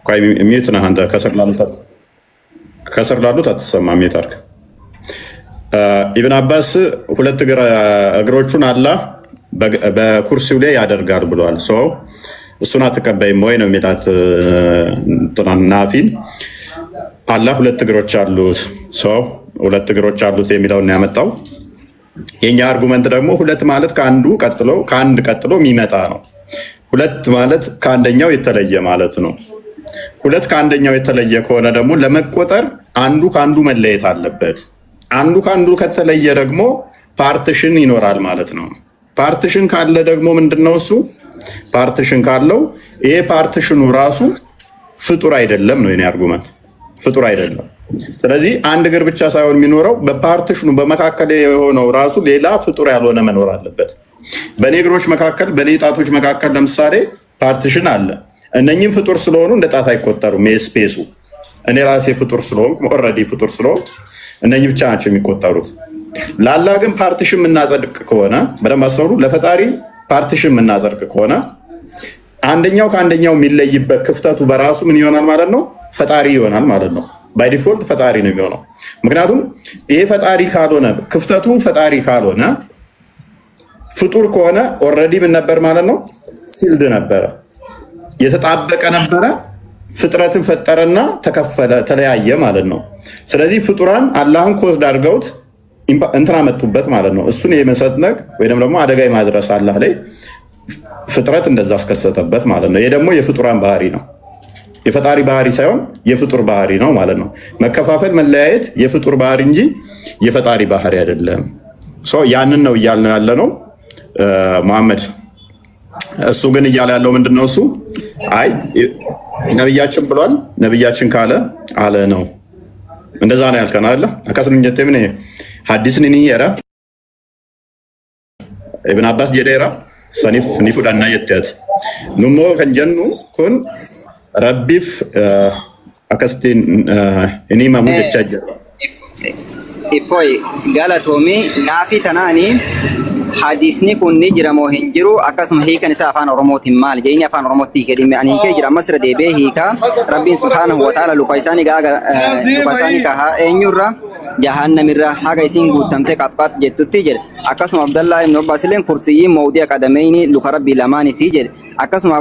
ቆይ ሚዩት ነህ አንተ ከስር ላሉት አትሰማም ሚዩት ኢብኑ አባስ ሁለት እግሮቹን አላህ በኩርሲው ላይ ያደርጋል ብሏል። እሱን አትቀበይም ወይ ነው የሚላት ናፊን። አላህ ሁለት እግሮች አሉት ሁለት እግሮች አሉት የሚለውን ያመጣው። የኛ አርጉመንት ደግሞ ሁለት ማለት ከአንድ ቀጥሎ የሚመጣ ነው። ሁለት ማለት ከአንደኛው የተለየ ማለት ነው። ሁለት ከአንደኛው የተለየ ከሆነ ደግሞ ለመቆጠር አንዱ ከአንዱ መለየት አለበት። አንዱ ከአንዱ ከተለየ ደግሞ ፓርቲሽን ይኖራል ማለት ነው። ፓርቲሽን ካለ ደግሞ ምንድነው እሱ? ፓርቲሽን ካለው ይሄ ፓርቲሽኑ ራሱ ፍጡር አይደለም ነው የኔ አርጉመንት፣ ፍጡር አይደለም። ስለዚህ አንድ እግር ብቻ ሳይሆን የሚኖረው በፓርቲሽኑ በመካከል የሆነው ራሱ ሌላ ፍጡር ያልሆነ መኖር አለበት። በኔ እግሮች መካከል በኔ ጣቶች መካከል ለምሳሌ ፓርቲሽን አለ። እነኚህም ፍጡር ስለሆኑ እንደ ጣት አይቆጠሩም። የስፔሱ እኔ ራሴ ፍጡር ስለሆንኩ ኦልሬዲ ፍጡር ስለሆንኩ እነኚህ ብቻ ናቸው የሚቆጠሩት። ለአላህ ግን ፓርቲሽን የምናጸድቅ ከሆነ በደንብ አስተውሉ። ለፈጣሪ ፓርቲሽን የምናጸድቅ ከሆነ አንደኛው ከአንደኛው የሚለይበት ክፍተቱ በራሱ ምን ይሆናል ማለት ነው? ፈጣሪ ይሆናል ማለት ነው። ባይ ዲፎልት ፈጣሪ ነው የሚሆነው። ምክንያቱም ይሄ ፈጣሪ ካልሆነ ክፍተቱ ፈጣሪ ካልሆነ ፍጡር ከሆነ ኦልሬዲ ምን ነበር ማለት ነው? ሲልድ ነበረ፣ የተጣበቀ ነበረ። ፍጥረትን ፈጠረና ተከፈለ፣ ተለያየ ማለት ነው። ስለዚህ ፍጡራን አላህን ኮስድ አድርገውት እንትና መጡበት ማለት ነው። እሱን የመሰጥነቅ ወይም ደግሞ አደጋ የማድረስ አላህ ላይ ፍጥረት እንደዛ አስከሰተበት ማለት ነው። ይሄ ደግሞ የፍጡራን ባህሪ ነው። የፈጣሪ ባህሪ ሳይሆን የፍጡር ባህሪ ነው ማለት ነው። መከፋፈል፣ መለያየት የፍጡር ባህሪ እንጂ የፈጣሪ ባህሪ አይደለም። ያንን ነው እያልን ያለ ነው መሐመድ። እሱ ግን እያለ ያለው ምንድነው? እሱ አይ ነብያችን ብሏል፣ ነብያችን ካለ አለ ነው። እንደዛ ነው ያልከን አይደለ? አካስን እንጀቴ ምን ሐዲስን ንየራ ኢብኑ አባስ ጀዴራ ሰኒፍ ኒፉዳና የተት ንሞ ከንጀኑ ኩን ረቢፍ አከስቲን እኒ ማሙድ ቻጀ ኢፎይ ጋላቶሚ ናፊ ተናኒ ሐዲስኒ ኩኒ ጅራሞ ሂንጅሩ አካስም ሂከን ሳፋን ኦሮሞቲ ማል ጀይኒ አፋን ኦሮሞቲ ከዲም አኒ ከጅራ መስረ ደቤ ሂካ ረቢን ሱብሃነሁ ወተዓላ ሉቃይሳኒ ጋጋ ሉቃይሳኒ ካሃ ኤኙራ ጀሃነሚራ ሀጋ ኢሲን ጉተምቴ ቀጥቃጥ ጀቱቲ ጀል አካስም አብደላህ ኢብኑ አባስለን ኩርሲይ መውዲያ ቀደመይኒ ሉከረቢ ለማኒ ቲጀል አካስም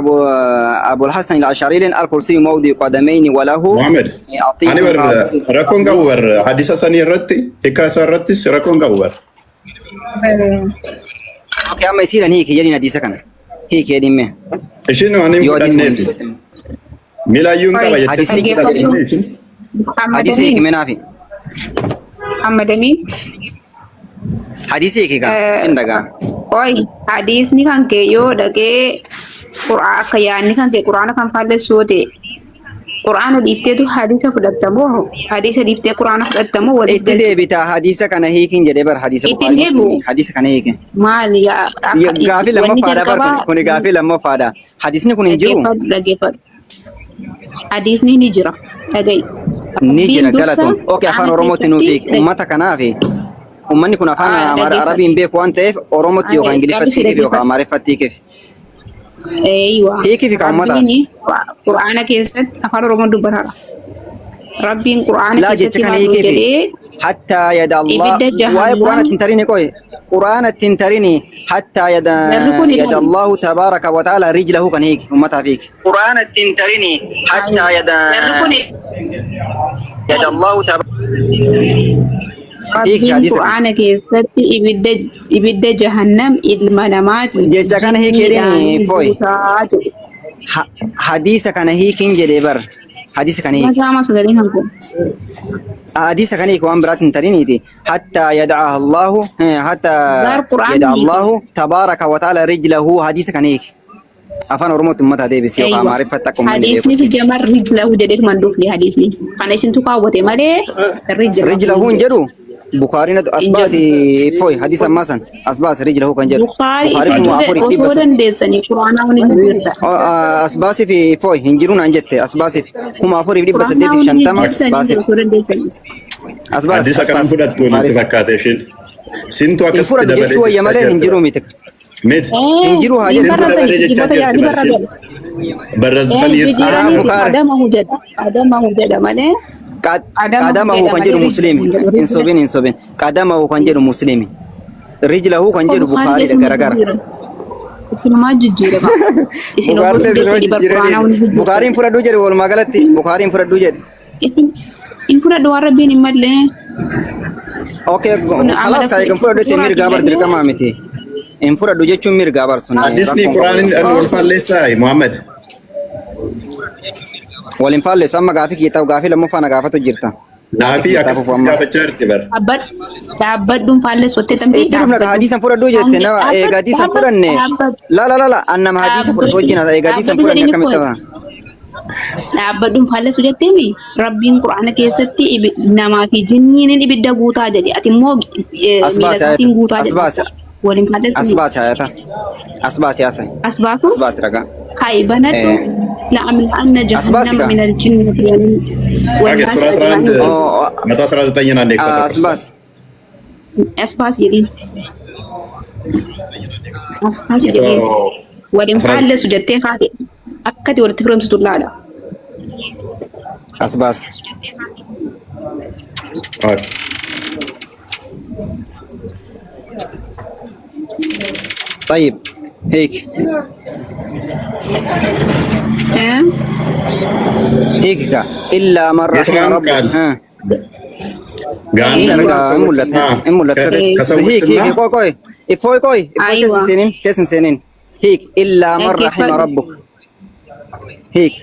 አቡል ሐሰን አልአሻሪለን አልኩርሲይ መውዲ ቀደመይኒ ወለሁ አኒ ወር ረኮንጋ ወር ሐዲስ ሰኒ ረቲ ኢካሰረቲስ ረኮንጋ ወር ኦኬ አማ ይሲረን ሂክ የዲና ዲሰ ከነ ሂክ የዲሜ እሺ ነው አኒ ሙዳነት ሚላዩን ቀባ ሐዲስ ሂክ መናፊ አመደሚ ሐዲስ ሂክ ጋ ሲንደጋ ኦይ ሐዲስ ኒ ካንኬ ዮ ደቄ ቁርአን ከያኒ ካንኬ ቁርአን ካን ፋለሶቴ ቁርአን ዲፍቴቱ ሐዲስ ፍደተሞ ሐዲስ ዲፍቴ ቁርአን ፍደተሞ ወደ ኢትዴ ቢታ ሐዲስ ከነ ሂክን ጀደ በር ሐዲስ ሐዲስ ከነ ሂክን ማል ያ ጋፊ ለመፋዳ በር ኩኒ ጋፊ ለመፋዳ ሐዲስ ኒ ኩኒ እንጅሩ ሐዲስ ኒ ንጅራ አገይ ንጅራ ገላቶም ኦኬ አፋን ኦሮሞት ኑ ፊክ ኡማታ ከናፊ ኡማኒ ኩና አፋን አረቢን ቤክ ዋንቴፍ ኦሮሞት ዮ እንግሊፈት ፊክ ዮ አማሪፈት ፊክ ايوه هيك في كلمات قرآن كيست افعل رمضان دبرها ربي قرآن لا جتك هيك حتى يد الله واي قرآن تنتريني كوي قرآن تنتريني حتى يد الله تبارك وتعالى رجله كان هيك امتها فيك قرآن تنتريني حتى يد الله Rabbiin Qur'aana keessatti ibidda jahannam ilma namaati. Jecha kana hiikeedin foy. Hadiisa kana hiikin jedhee bar. Hadiisa kana hiik. Masaa sagalee kan kun. Hadiisa kana hiik waan biraatti hin tariniiti. Hatta yada'a Allahu hatta yada'a Allahu tabaaraka wa ta'ala rijlahu hadiisa kana hiik. Afaan Oromootti uummata deebisee yookaan Amaariffatti akkuma inni beeku. Hadiisni jamar rijlahu jedhee manduufni hadiisni. Kana isintu kaawwate malee rijlahu hin jedhu. Bukhari na asbas foy hadis amasan asbas rijlahu kan jedhu Bukhari osoo dandeessanii Quraana wani jirta asbas fi foy hinjiruna anjette asbas fi kuma afuri dhibba saddeeti shantama asbas asbas hadisa kan fudhattu nuti fakkaateshin sintu akkas dabale jechu wayya malee hinjiru miti mit hinjiru haja barrazban adama hujjeta malee qadamahu kan jedhu muslimi insobin qadamahu kan jedhu muslimi rijlahu kan jedhu Bukhari garagara isinumaa jijjiirama Bukhariin fudhadhu jedhu walumaa galatti Bukhariin fudhadhu jedhu in fudhadhu waan rabbiin hin malle okay خلاص kan fudhadhu mirga bar dirqama miti in fudhadhu jechuun mirga bar sun hadisni Qur'aanin wal falleessa Muhammad waliin faalle sama gaafii kiitaaf gaafii lammaffaa na gaafatu jirta. Gaafii akkasumas gaafachaa jirti bar. Dhaabbadhuun faalle sottee tambii. Itti dhufna hadiisan fudhadhu jette nama hadiisan fudhanne la annama hadiisa fudhatu wajjin hadiisan fudhanne akkamitti ta'a. Dhaabbadhuun faalle su jetteemi Rabbiin Qur'aana keessatti namaa fi jinniin ibidda guutaa jedhe ati immoo miidhagaatiin guutaa jedhe. Waliin faalle asbaas ragaa. Hai banatu لأملأن جهنم من الجنة والناس أجمعين. أسباس جديد. ولنفعل سجدتي خاطئ أكد ولا تكرم ستولالا. أسباس. طيب هيك هيك إلا من رحم ربك كيسن سنين هيك إلا من رحم ربك هيك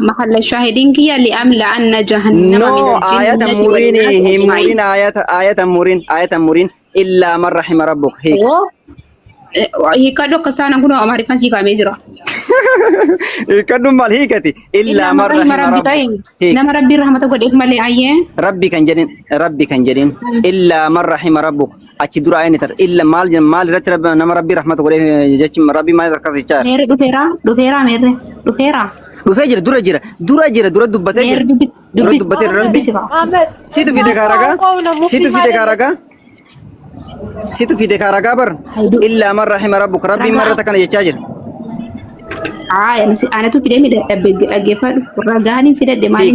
محل الشاهدين كي لأملأن جهنم نو آية مورين مورين آية مورين إلا من رحم ربك هيك Hikado kasana kuno amarifan si kami jira. Hikado mal hikati illa marrahim rabbi. Nama rabbi rahmatu gode mali ayye. Rabbi kan jedin illa marrahim rabbuk. Achi dura ayni tar illa mal rabb nama rabbi rahmatu gode jechi rabbi mal kasichaa. Mere dufera Dufee jira dura dubbatee jira. Dura dubbatee rabbi. Situ fide karaga bar illa man rahima rabbuk rabbi marrata kana jechaa jira ana tu fide mi da agefadu ragani fide de mali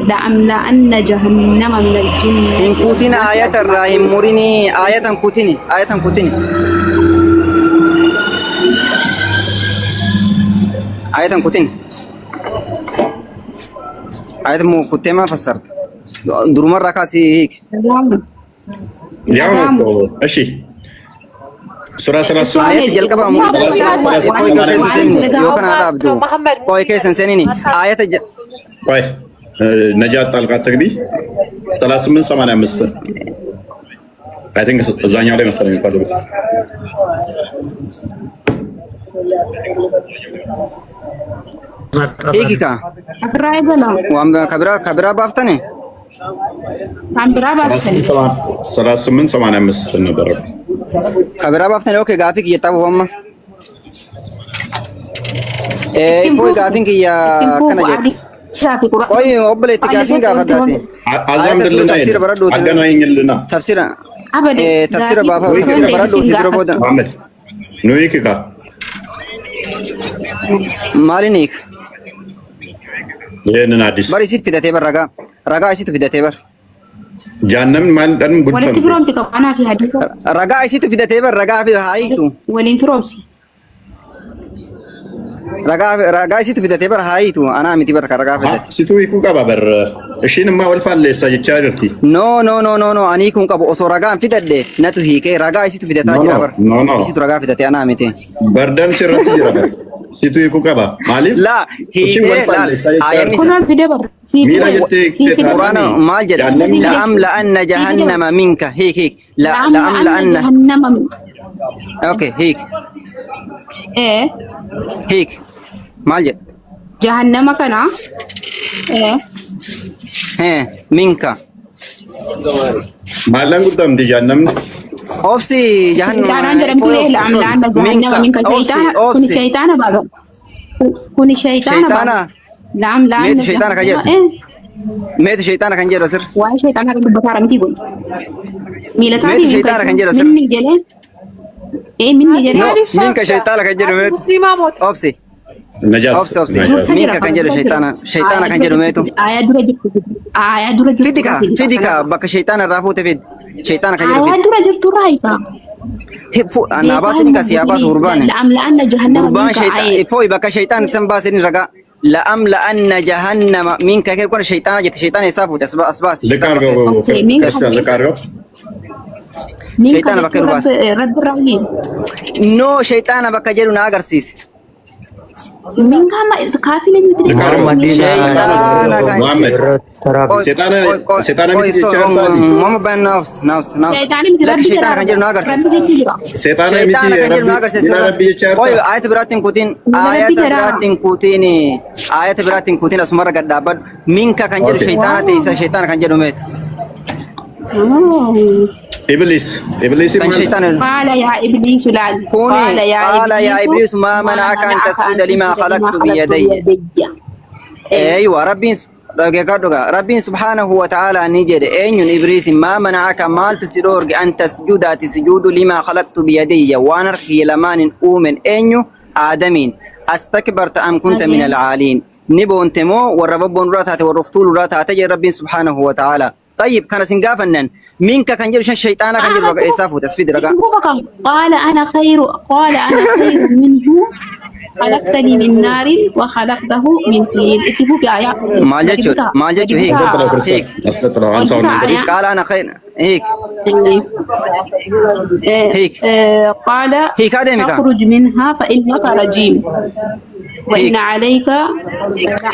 da amla anna jahannama min al-jinn in kutina ayatan rahim murini ayatan kutini ayatan mu kutema fassar durumar rakasi hik ያው እሺ ሱራ 30 አያት ጀልቀባ ዮከና አብዱ ቆይ ከሰን ሰኒኒ አያት ቆይ ነጃት ጣልቃ ተግቢ 38 85 አይ ቲንክ እዛኛው ላይ መሰለኝ የሚፈልጉት ሄጊካ አስራይ ገላ ዋም ከብራ ባፍተኔ ካምብራ ባፍተኔ 38 85 ነበር ከብራ ባፍተኔ ኦኬ ጋፊክ እየጣወማ ፎይ ጋፊክ ያ ከነጀ ቆይ ኦብሌት ጋፊክ ጋፈዳቲ አዛምድልና አገናኝልና ተፍሲራ ተፍሲራ ባፋ ተፍሲራ በረዶ ትድረቦዳ መሐመድ ኑይክካ ማሊኒክ ይሄንን አዲስ ባሪ ሲት ፊደቴ በረጋ ረጋ ሲት ፊደቴ በር ጃነም ማንደን ጉድ ወለቲ ፍሮምሲ ከፋና ፊ ሀዲስ ረጋ ሲት ፊደቴ በር ረጋ ፊ ሃይቱ ወሊን ፍሮምሲ ረጋ ሲት ፊደቴ በር ሃይቱ አና ሚቲ በር ረጋ ፊደቴ ሲቱ ይኩ ቀባ በር Ishiin immoo walfaalleessa jechaa jirti. No. Ani kun qabu osoo ragaan fidadhe natu hiikee ragaa isitu fidataa jira bar. Isitu ragaa fidate anaa miti. Bardaan sirratti jira. Situ hiikuu qaba. Maaliif? La hiikee la Kunal fide bar. Miila jettee Quraana maal jedha? La'amla jahannama minka hiik. La'amla jahannama. Okay, hiik. Hiik. Maal jedha? Jahannama kana. Minka. Maalaan guddamti jahannamni. Obsi jahannama. Shaytaanaan jedhamti la'amla jahannama minka shaytaana. Kuni shaytaana baaba. Kuni shaytaana baaba. La'amla. Meetu shaytaana kan jedhu. Meetu shaytaana kan jedhu asir. Waan shaytaana kan dubbataara miti kun. Miila Meetu shaytaana kan jedhu asir. Minni jedhee. Minni jedhee. Minka shaytaana kan jedhu meetu. Obsi. Najaat. Obsi. Minka kan jedhu shaytaana kan jedhu meetu. Aayaa dura jirtu. Fidika bakka shaytaana irraa fuute fid. Shaytaana kan jedhu Aayaa dura jirtu raayifa. Ana baasin kasi abaasu urbaane. La'amla jahannama Urbaan shaytaan foi bakka shaytaan san baasin ragaa. لأملأن جهنم منك كيف كون الشيطان جت الشيطان يسافو أسباس لكارغو كسر لكارغو شيطان بكر باس رب الرحيم نو شيطان بكجر ناقرسيس من كان إسقافي لم لكارغو شيطان ماما بن نفس شيطان كجر ناقرسيس شيطان كجر ناقرسيس أوي آية براتين كوتين أسمر قد دابد منك كجر شيطان تيسا شيطان كجر ميت إبليس قال يا إبليس لا قال يا إبليس ما منعك أن تسجد لما خلقت بيدي أيوة ربي سبحانه وتعالى نجد أين إبليس ما منعك مال تسيرور أن تسجد لما خلقت بيدي وانرخي لمان أومن أين آدمين استكبرت أم كنت من العالين نبون تمو والربون راتات والرفتول راتات ربي سبحانه وتعالى طيب كان سنقافنن منك كان جرش الشيطان كان جرب إسافه تسفيد رقا قال أنا خير منه خلقتني من نار وخلقته من طين اتفوا في آيات ما جتو هيك قال أنا خير هيك قال هيك فاخرج منها فإنك رجيم وإن عليك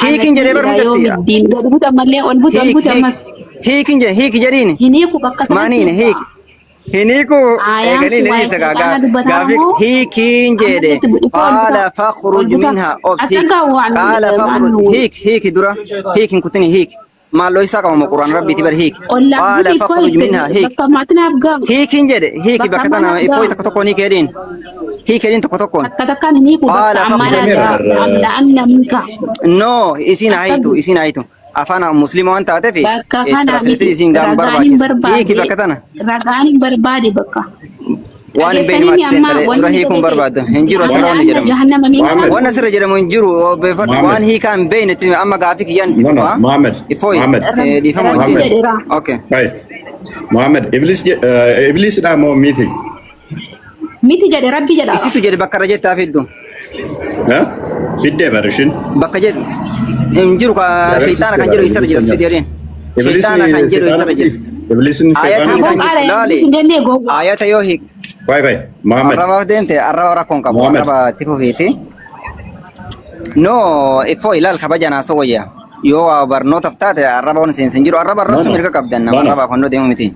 إلى يوم الدين هيك جريني مانين هيك هنيكو قليل ليس غافك هيك جري قال فاخرج منها قال فاخرج هيك درا هيك كنتني هيك ما لو يساق ما قرآن ربي تبر هيك قال فاخرج منها هيك جري هيك بكتنا يفوي تكتكوني كيرين هيك كيرين تكتكون قال فاخرج منك نو إسين عيتو أفانا مسلم وأنت أتفي ترسلتي سينغام هيك بكتنا رجعني بربادي بكا وان بين ما تسنتر رهيكم برباد هنجرو سرون جرم وانا سر جرم هنجرو بفر وان هي كان بين أما قافك ين محمد أوكي محمد إبليس ده مو ميتي جد ربي جد إسيتو جد بكرة جد تافيدو ها فيدي برشين بكرة جد انجرو شيطان كان جرو يسر جد سيديرين شيطان كان جرو يسر جد إبليس آيات يوهيك باي محمد أربعة دينتي أربعة ركون كابو أربعة تيفو فيتي نو إفوي لا الكبجنا سويا يو برنو تفتات أربعة ونسينجرو أربعة رسم مركب كابدنا أربعة فنو ديمو متي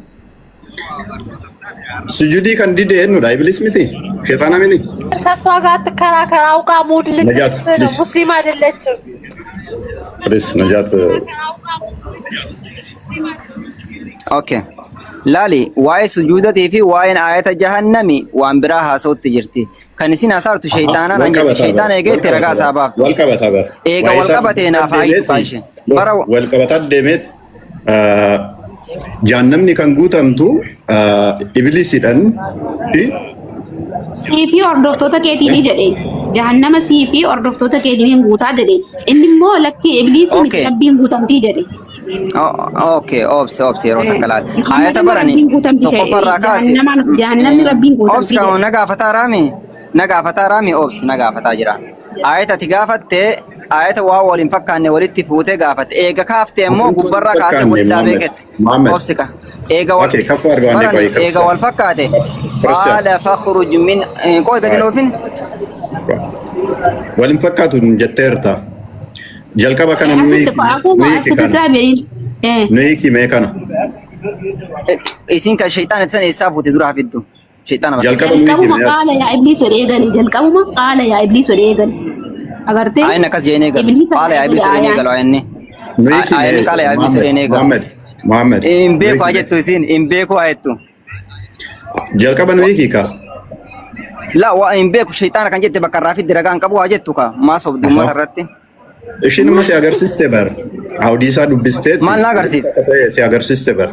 سجودي كان دي ده إنه إبليس متي شيطان مني كسوات كراكرا وقامود مسلم عدلتش بس نجات اوكي لالي واي سجودتي في واين آية جهنمي وان براها صوت تجرتي كان سينا صارت شيطانا نجد شيطان يجي ترجع سباب والكبت هنا فايت فايش والكبتات دمت جهنم نكان قوتمتو إبليس إذن سيفي أردفتوتا كيتيني جدي جهنم سيفي أردفتوتا كيتيني غوتا جدي إني مو لكي إبليس متربين غوتامتي جدي اوكي اوبسي روتا كلال آية تبرني تقفر راكاسي جهنم ربين غوتامتي اوبس كاو نغا فتا رامي اوبس نغا فتا جرا آية تتغافت ayata waa waliin fakkaanne walitti fuutee gaafate eega kaaftee immoo gubbarraa kaasee waldaa beekette obsika eega wal fakkaate qaala fakhruj min qoy gadi noofin waliin fakkaatu jetteerta jalqaba kana nuyi mee kana isin kan shaytaan itsan isaa fuute dura hafiddu shaytaan jalqaba nuyi qaala yaa ibliis odeegali jalqabuma qaala yaa ibliis odeegali agartee ayna kas jeene gal qaala yaa ibliis odeene gal ayne ayne qaala yaa ibliis odeene gal Muhammad imbe ko ajettu isin imbe ko ajettu jalqaba nuyi ka la wa imbe ko shaytaan kan jette bakka rafid diragaan qabu ajettu ka ma sobdu ummata irratti ishin ma si agarsiiste bar audiisa dubbisteet maal na agarsiifte si agarsiiste bar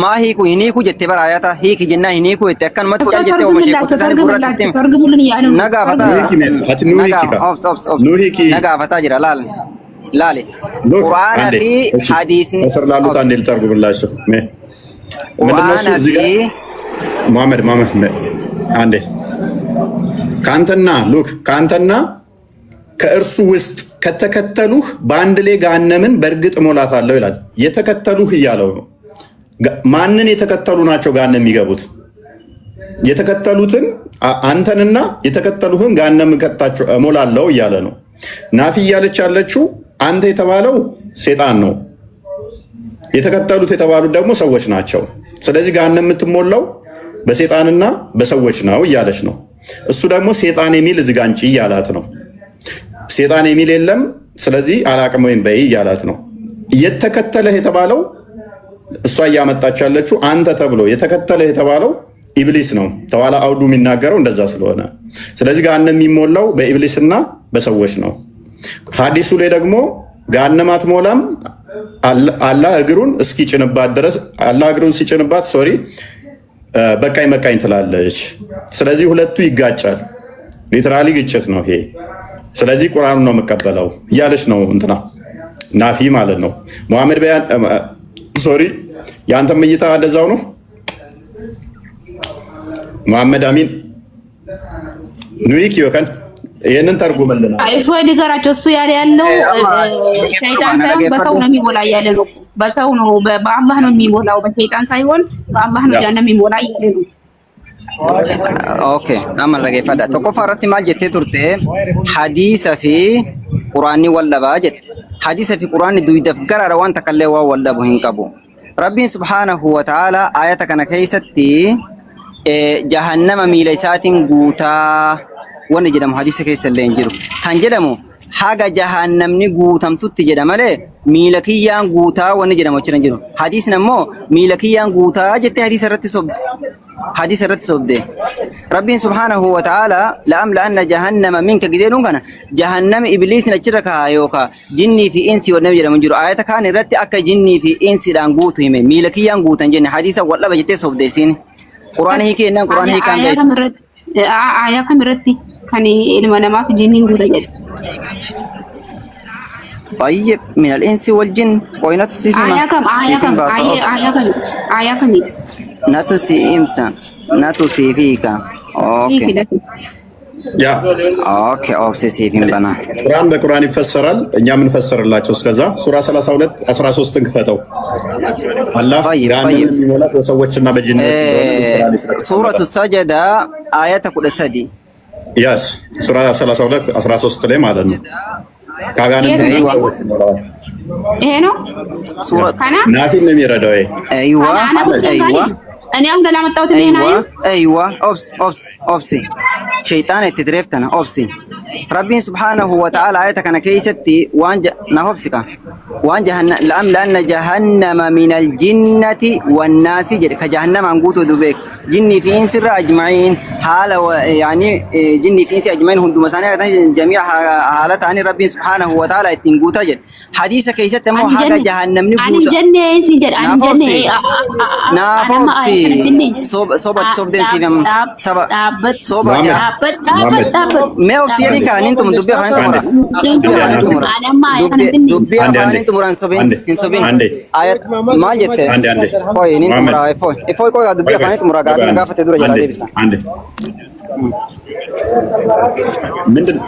ma hiiku hiniiku jette bar ayata hiiki jennaan hiniiku itti akkan matu jette o mashee qotte san gurratti naga fata ati nuyi ka nuyi ki naga fata jira laale qur'aana fi hadiisni sarlalu taandil targubulaash me qur'aana fi Muhammad አንዴ ካንተና ከእርሱ ውስጥ ከተከተሉህ በአንድ ላይ ገሃነምን በእርግጥ እሞላታለሁ ይላል። የተከተሉህ እያለው ነው። ማንን የተከተሉ ናቸው ገሃነም የሚገቡት? የተከተሉትን አንተንና የተከተሉህን ገሃነም እሞላለሁ እያለ ነው። ናፊ እያለች ያለችው አንተ የተባለው ሴጣን ነው፣ የተከተሉት የተባሉት ደግሞ ሰዎች ናቸው። ስለዚህ ገሃነም የምትሞላው በሴጣንና በሰዎች ነው እያለች ነው። እሱ ደግሞ ሴጣን የሚል እዚህ ጋር አንቺ እያላት ነው። ሴጣን የሚል የለም፣ ስለዚህ አላቅም ወይም በይ እያላት ነው። የተከተለህ የተባለው እሷ እያመጣች ያለችው አንተ ተብሎ የተከተለህ የተባለው ኢብሊስ ነው። ተዋላ አውዱ የሚናገረው እንደዛ ስለሆነ ስለዚህ ገሃነም የሚሞላው በኢብሊስና በሰዎች ነው። ሐዲሱ ላይ ደግሞ ገሃነም አትሞላም አላህ እግሩን እስኪጭንባት ድረስ አላህ እግሩን ሲጭንባት በቃኝ መቃኝ ትላለች። ስለዚህ ሁለቱ ይጋጫል። ሊትራሊ ግጭት ነው ይሄ። ስለዚህ ቁርአኑ ነው የምቀበለው እያለች ነው እንትና ናፊ ማለት ነው። ሙሐመድ በያን ያንተም እይታ እንደዛው ነው። ሙሐመድ አሚን ኑይክ ይወከን ይሄንን ተርጉምልና አይፎይ ዲገራቸው እሱ ያለው ሸይጣን ሳይሆን በሰው ነው የሚሞላ ያለ ነው። በሰው ነው በአላህ ነው የሚሞላው፣ በሸይጣን ሳይሆን በአላህ ነው ያለ የሚሞላ ያለ ነው። ኦኬ አማን ረገ ፈዳ ተቆፋራት ማል ጀቴ ቱርቴ ሐዲስ ፊ ቁርአኒ ወለባ ጀት ሐዲስ ፊ ቁርአኒ ዱይደፍ ገራራ ዋን ተከለዋ ወለቡ ሂንቀቡ ረቢ ሱብሃነሁ ወተዓላ አያተ ከነ ከይሰቲ ጀሃነም ሚለይሳቲን ጉታ ወን ጀደም ሐዲስ ከይሰለን ጅሩ ካን ጀደሙ haga jahannamni guutamtutti jedha malee miila kiyyaan guutaa wanni jedhamu jiran jiru. Hadiisni ammoo miila kiyyaan guutaa jettee hadiisa irratti sobde. Rabbiin subhaanahu wa ta'ala la'amla'anna jahannama minka gizeeluun kana jahannama ibliisni achirra kaa'aa yookaan jinnii fi insi wanni jedhamu jiru. Ayata kaan irratti akka jinnii fi insidhaan guutu hime miila kiyyaan guutan jenne hadiisa waldhaba jettee sobde isiin. Quraan hiikee jennaan quraan hiikaan beektu. Aayaa kamirratti kan ilma namaa fi jinniin guuta jedhe. طيب من الإنس والجن وينتسي فيما آية كم نتسي إمسان نتسي فيك أوكي يا أوكي أوبسي فيما بنا قرآن بقرآن يفسرال إنيا من فسر الله جس كذا سورة 32 أفراسوس تنكفتو الله طيب سورة السجدة آية كل سدي يس سورة 32 أفراسوس تلي ما دن ይሄ ነው ናፊ ነው የሚረዳው። አይዋ እኔ አሁን ለላመጣሁት ይሄ ነው። አይዋ ኦብስ ሸይጣን እትድረፍተና ኦብስ ረቢን ሱብሃነሁ ወተዓላ አያተ ከነ ከይሰቲ ዋንጀ ናሆብሲካ ዋን ለአምለአነ ጀሃነመ ሚነል ጂነቲ ወናሲ ጀደ ከጀሃነም አንጉቶ ዱቤክ ጂኒ ፊ ኢንሲራ አጅማዒን ሐለ ያኒ ጂኒ ፊ ኢንሲ አጅማዒን ሁንዱ መሳኒ ጀሚዕ ሐለታኒ ረቢን ሱብሃነሁ ወተዓላ ኢንጉታ ጀደ ሐዲሰ ከይሰት ሞ ሀገ ጀሃነምኒ ጉታ አንጀነ ሲጀድ አንጀነ ናፎብሲ ሶበት ሶብደን ሲፈም ሰባ ሶባ ሜኦብሲ የኒ ካኒን ቱም ዱቤ ካኒን ቱምራ ዱቤ ካኒን ቱምራን ሶቤን ኢንሶቤን አያት ማጀተ ቆይ ኒን ቱምራ ቆይ ዱቤ ካኒን ቱምራ ጋፈተ ዱረ ጀላ ዴቢሳ ምንድን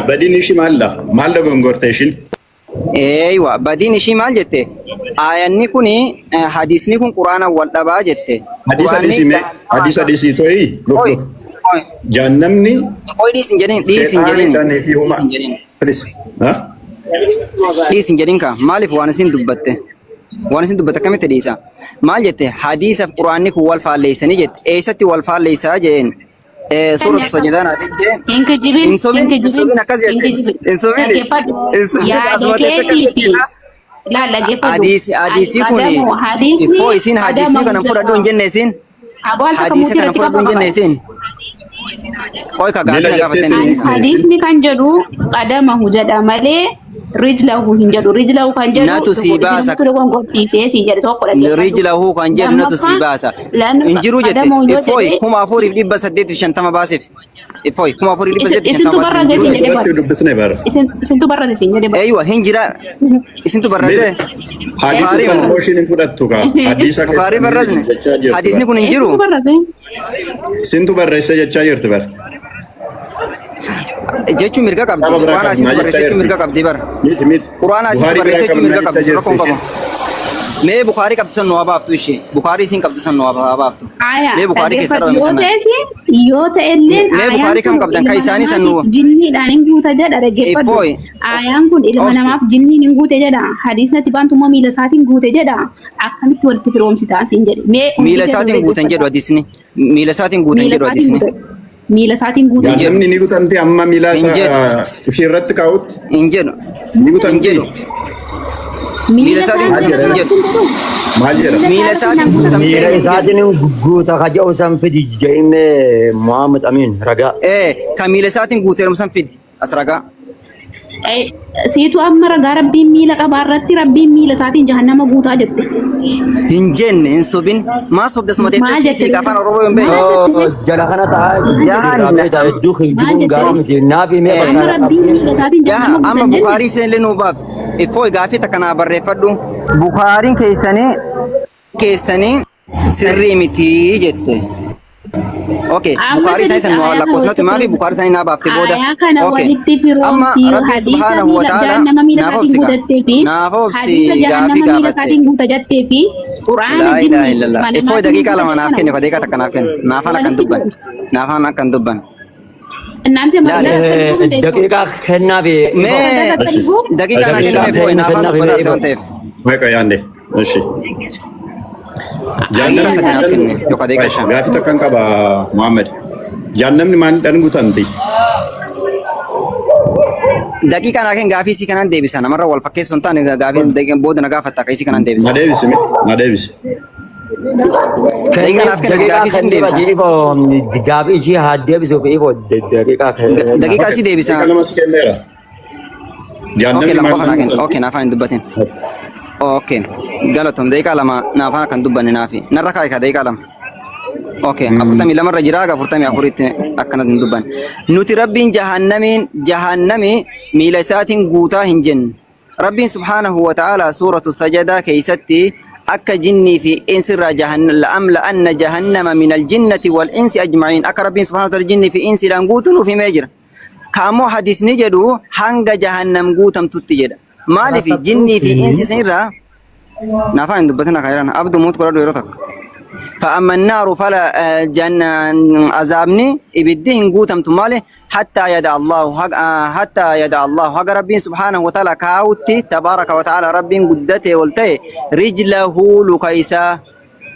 በዲን እሺ ማለ ጎንጎርቴሽን ايوه بدين شي مال جته آياني كوني حديثني كون قرآن والدبا جته حديث توي لوك جهنمني دي سنجرين بليز ها دي سنجرين كا مالف وانسين دبته كم تديسا مال جته حديث القرآن كو والفال ليسني جت ايستي والفال ليسا جين سورة السجدة نافذة إنك جبين لا جيبا حديثي كوني إفو إسين حديثي كنا نفرد دون جنسين حديثي كنا نفرد دون جنسين كوي حديثني كان جدو قدمه جدا مالي رجله هنجدو رجله كان جدو ناتو سيباسا رجله كان جدو ناتو سيباسا انجرو جت إفوي كما أفوري بلبس سديت شنطة باسف إفوي كما أفوري بلبس سديت شنطة إسنتو برا دي سينجدو أيوة هنجرا إسنتو برا دي حديث سنوشين فدتوكا حديث نكون انجرو سنتو برا سيجا تبر jechu mirga qabdi qur'aan asin barreessuu mirga qabdi bar qur'aan asin barreessuu mirga qabdi rakkoon qaba mee bukhari qabdi san no abaaftu ishee bukhari sin qabdi san no abaaftu mee bukhari keessa dhabame san yoo ta'elleen mee bukhari kam qabdan kai isaanii san no jinniidhaan hin guuta jedha dhaggeeffadhu ayaan kun ilma namaaf jinniin hin guute jedha hadiisni tibaantummoo miila isaatiin guute jedha akkamitti walitti firoomsitaa siin jedhe mee miila isaatiin guutan jedhu hadiisni miila isaatiin guutan jedhu hadiisni miila isaatiin guutan jedhu namni ni guutamti amma miila isaa ushirratti kaa'utti injedhu ni guutamti miila isaatiin guutan jedhu maal jedha miila isaatiin guutan miila isaatiin guuta kaja'u san fidi ja'ime Muhammad Amin ragaa ka miila isaatiin guuteerum san fidi as ragaa seetu amma ragaa rabbiin miila qabaa irratti rabbiin miila isaatiin jahannama guutaa jette hin jenne hin sobin maa sobdas mateetti fi afaan oromoo hin beeku jala kana ta'a hedduu hijibuun gaarii miti naafi mee amma bukaarii seenlee nuu baaf ifoo gaafii takka naa barreeffadhu bukaariin keessanii sirrii miti jette Okay, Bukhari saya semua lakosna tu maaf Bukhari saya naaf afte boda. Okay. Amma Rabbi Subhanahu wa Ta'ala naafsi gaafi gaafate. La ilaha illallah. Ifoo daqiiqa lama naaf kenne daqiiqa takka naaf kenne naafaan akkan dubban. daqiiqa kennaafi daqiiqa na kenne ifoo naafaan dubbata ta'eef. Meeqa yaande? Eshi. Gaafi takkan qaba Muhammad. Jannamni maan dhan guutamti. Daqiiqa na kenna gaafi si kanan deebisa namarra wal fakkeessuun taane gaafi daqiiqa booda na gaafatta kai si kanan deebisa. Na deebisi. Daqiiqa naaf kenna gaafi si deebisa. Gaafi ishee haa deebisu fi ifoo daqiiqa si deebisa. Kalama si kenneera. Jannamni maan. Okay naafaan dubbatin. Okay, galatom daqiiqa lama naafaan kan dubbanne naafi narra kaa'e ka daqiiqa lama. Okay, afurtamii lamarra jira afurtamii afuritti akkanatti hin dubbanne. Nuti rabbiin jahannami miila isaatiin guutaa hin jenne. Rabbiin subhaanahu wa ta'ala suuratu sajadaa keessatti akka jinnii fi insirraa la'amla'anna jahannama min aljinnati wal insi ajma'iin akka rabbiin subhaanahu wa ta'ala jinnii fi insiidhaan guutuu nuuf himee jira. Kaammoo hadisni jedhu hanga jahannam guutamtutti jedha. Maaliif jinnii fi insi sanirraa naafaan hin dubbatin akka jiran abduu muutu godhadhu yeroo takka. فأما النار فلا جنة عذابني إبديه قوتم تماله حتى يدع الله حق ربي سبحانه وتعالى كاوتي تبارك وتعالى ربي قدته ولته رجله لكيسا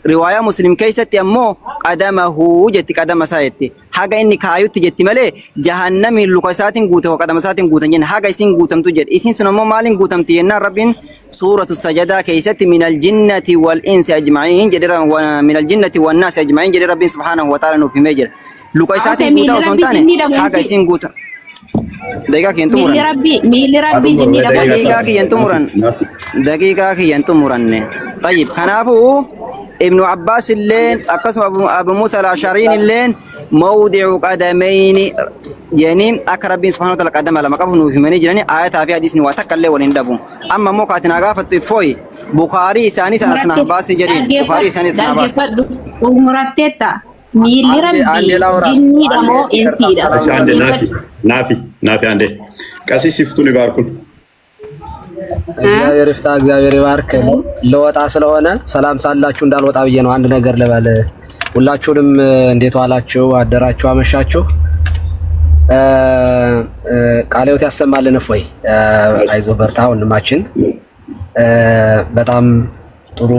رواية مسلم كيسة يمو قدمه جت قدم سايتي حاجة إني كايوتي جت ماله جهنم لكيسات قوته وقدم سات قوتن جن حاجة إسين قوتم تجد إسين سنمو مالين قوتم تينا ربي سورة السجدة كيست من الجنة والإنس أجمعين جدير من الجنة والناس أجمعين جدير ربي سبحانه وتعالى في مجر لوكايسات قوتا وسنتاني حاجة يسين قوتا دقيقة كي ينتمرن دقيقة كي ينتمرن طيب خنافو ابن عباس اللين أقسم أبو موسى الأشعرين اللين موضع قدمين يعني أقرب سبحانه وتعالى قدم لما قبله في منجرني آيات في حديث واتكلم ولندبو أما موقعتنا غافت فوي بخاري ثاني سنة عباس جرين بخاري ثاني سنة عباس ሚሊ ረቢ ጂኒ ደሞ ኢንሲዳ አንዴ ናፊ አንዴ ቀሲስ ይፍቱን ይባርኩን። እግዚአብሔር ይፍታ፣ እግዚአብሔር ይባርክ። ለወጣ ስለሆነ ሰላም ሳላችሁ እንዳልወጣ ብዬ ነው። አንድ ነገር ልበል። ሁላችሁንም እንዴት ዋላችሁ፣ አደራችሁ፣ አመሻችሁ? ቃልዮት ያሰማልን። እፎይ አይዞህ በርታ ወንድማችን። በጣም ጥሩ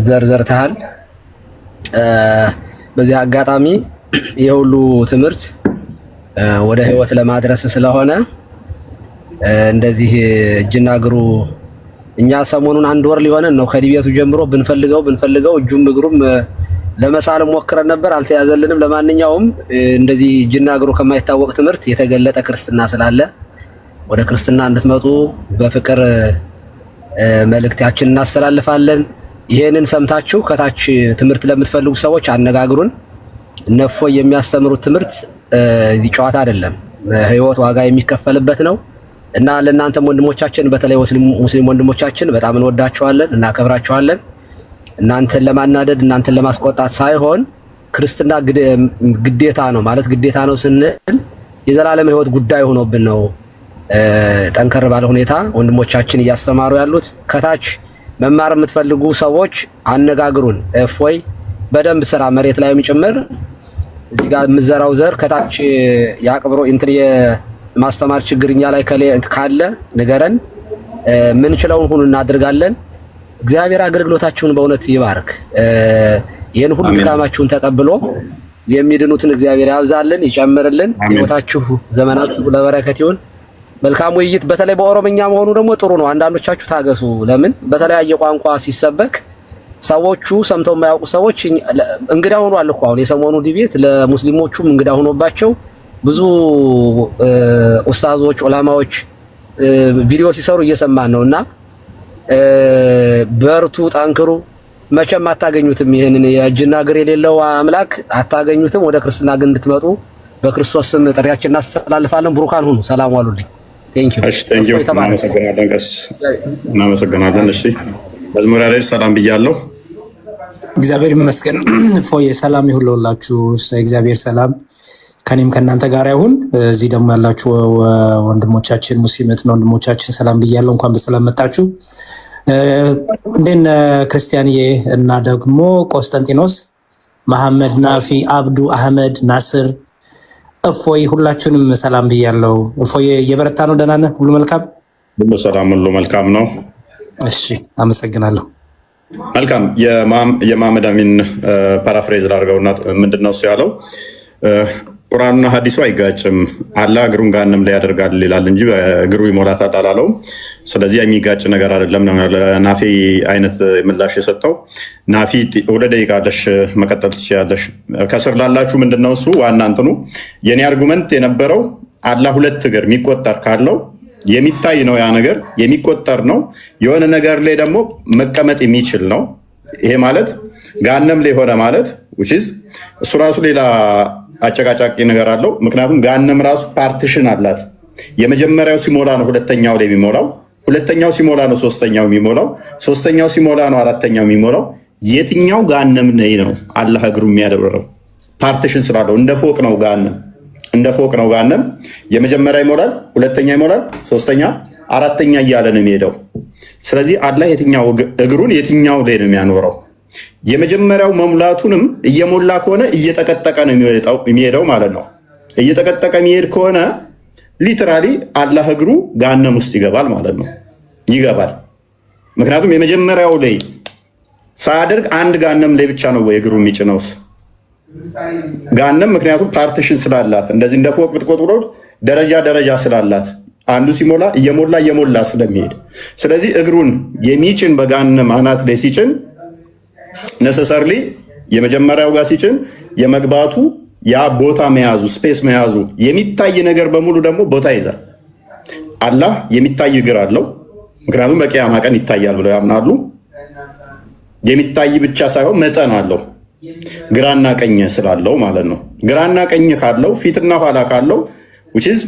ዘርዘርተሃል። በዚህ አጋጣሚ የሁሉ ትምህርት ወደ ህይወት ለማድረስ ስለሆነ እንደዚህ እጅና እግሩ እኛ ሰሞኑን 1 ወር ሊሆነን ነው ከዲቤቱ ጀምሮ ብንፈልገው እጁም እግሩም ለመሳል ሞክረን ነበር፣ አልተያዘልንም። ለማንኛውም እንደዚህ እጅና እግሩ ከማይታወቅ ትምህርት የተገለጠ ክርስትና ስላለ ወደ ክርስትና እንድትመጡ በፍቅር መልእክታችንን እናስተላልፋለን። ይሄንን ሰምታችሁ ከታች ትምህርት ለምትፈልጉ ሰዎች አነጋግሩን። እነፎ የሚያስተምሩት ትምህርት እዚህ ጨዋታ አይደለም፣ ህይወት ዋጋ የሚከፈልበት ነው እና ለእናንተም ወንድሞቻችን በተለይ ሙስሊም ወንድሞቻችን በጣም እንወዳቸዋለን፣ እናከብራቸዋለን። እናንተን ለማናደድ እናንተን ለማስቆጣት ሳይሆን ክርስትና ግዴታ ነው ማለት ግዴታ ነው ስንል የዘላለም ህይወት ጉዳይ ሆኖብን ነው ጠንከር ባለ ሁኔታ ወንድሞቻችን እያስተማሩ ያሉት። ከታች መማር የምትፈልጉ ሰዎች አነጋግሩን። እፎይ በደንብ ስራ መሬት ላይም ጭምር እዚህ ጋር የምዘራው ዘር ከታች ያቅብሮ እንትን የማስተማር ችግርኛ ላይ ካለ ንገረን፣ ምንችለውን ሁሉ እናድርጋለን። እግዚአብሔር አገልግሎታችሁን በእውነት ይባርክ። ይህን ሁሉ ድካማችሁን ተቀብሎ የሚድኑትን እግዚአብሔር ያብዛልን፣ ይጨምርልን። ህይወታችሁ ዘመናችሁ ለበረከት ይሁን። መልካም ውይይት። በተለይ በኦሮምኛ መሆኑ ደግሞ ጥሩ ነው። አንዳንዶቻችሁ ታገሱ። ለምን በተለያየ ቋንቋ ሲሰበክ ሰዎቹ ሰምተው የማያውቁ ሰዎች እንግዳ ሆኗል እኮ አሁን የሰሞኑ ዲቤት ለሙስሊሞቹም እንግዳ ሆኖባቸው ብዙ ኡስታዞች ዑላማዎች ቪዲዮ ሲሰሩ እየሰማን ነውና በርቱ፣ ጠንክሩ። መቼም አታገኙትም። ይሄንን የእጅና እግር የሌለው አምላክ አታገኙትም። ወደ ክርስትና ግን እንድትመጡ በክርስቶስ ስም ጥሪያችን እናስተላልፋለን። ብሩካን ሁኑ። ሰላም ዋሉልኝ። ቴንኪው። እሺ፣ ቴንኪው። እናመሰግናለን። እናመሰግናለን። እሺ፣ መዝሙር ላይ ሰላም ብያለሁ። እግዚአብሔር ይመስገን። ፎይ ሰላም ይሁን ለሁላችሁ። እግዚአብሔር ሰላም ከኔም ከእናንተ ጋር ይሁን። እዚህ ደግሞ ያላችሁ ወንድሞቻችን ሙስሊምና ወንድሞቻችን ሰላም ብያለሁ። እንኳን በሰላም መጣችሁ። እንዴን ክርስቲያንዬ እና ደግሞ ቆስጠንጢኖስ፣ መሐመድ፣ ናፊ፣ አብዱ፣ አህመድ፣ ናስር፣ እፎይ ሁላችሁንም ሰላም ብያለሁ። እፎይ እየበረታ ነው? ደህና ነህ? ሁሉ መልካም? ሁሉ ሰላም፣ ሁሉ መልካም ነው። እሺ፣ አመሰግናለሁ። መልካም። የመሐመድ አሚን ፓራፍሬዝ ላድርገውና ምንድነው እሱ ያለው? ቁርአንና ሐዲሱ አይጋጭም። አላህ እግሩን ገሃነም ላይ ያደርጋል ይላል እንጂ እግሩ ይሞላታል አላለውም። ስለዚህ የሚጋጭ ነገር አይደለም ነው ለናፊ አይነት ምላሽ የሰጠው። ናፊ 2 ደቂቃ አለሽ፣ መቀጠል ትችያለሽ። ከስር ላላችሁ ምንድነው እሱ ዋና እንትኑ የኔ አርጉመንት የነበረው አላህ 2 እግር የሚቆጠር ካለው የሚታይ ነው። ያ ነገር የሚቆጠር ነው። የሆነ ነገር ላይ ደግሞ መቀመጥ የሚችል ነው። ይሄ ማለት ገሃነም ላይ ሆነ ማለት እሱ ራሱ ሌላ አጨቃጫቂ ነገር አለው። ምክንያቱም ገሃነም ራሱ ፓርቲሽን አላት። የመጀመሪያው ሲሞላ ነው ሁለተኛው ላይ የሚሞላው፣ ሁለተኛው ሲሞላ ነው ሶስተኛው የሚሞላው፣ ሶስተኛው ሲሞላ ነው አራተኛው የሚሞላው። የትኛው ገሃነም ነው አላህ እግሩ የሚያደርገው? ፓርቲሽን ስላለው እንደ ፎቅ ነው ገሃነም፣ እንደ ፎቅ ነው ገሃነም። የመጀመሪያ ይሞላል፣ ሁለተኛ ይሞላል፣ ሶስተኛ፣ አራተኛ እያለ ነው የሚሄደው። ስለዚህ አላህ የትኛው እግሩን የትኛው ላይ ነው የሚያኖረው? የመጀመሪያው መሙላቱንም እየሞላ ከሆነ እየጠቀጠቀ ነው የሚሄደው ማለት ነው። እየጠቀጠቀ የሚሄድ ከሆነ ሊትራሊ አላህ እግሩ ገሃነም ውስጥ ይገባል ማለት ነው። ይገባል። ምክንያቱም የመጀመሪያው ላይ ሳያደርግ አንድ ገሃነም ላይ ብቻ ነው ወይ እግሩ የሚጭነውስ? ገሃነም ምክንያቱም ፓርቲሽን ስላላት እንደዚህ እንደ ፎቅ ብትቆጥሩት ደረጃ ደረጃ ስላላት አንዱ ሲሞላ እየሞላ ስለሚሄድ፣ ስለዚህ እግሩን የሚጭን በገሃነም አናት ላይ ሲጭን ነሰሰርሊ የመጀመሪያው ጋር ሲጭን የመግባቱ ያ ቦታ መያዙ ስፔስ መያዙ የሚታይ ነገር በሙሉ ደግሞ ቦታ ይዛል። አላህ የሚታይ እግር አለው። ምክንያቱም በቂያማ ቀን ይታያል ብለው ያምናሉ። የሚታይ ብቻ ሳይሆን መጠን አለው፣ ግራና ቀኝ ስላለው ማለት ነው። ግራና ቀኝ ካለው ፊትና ኋላ ካለው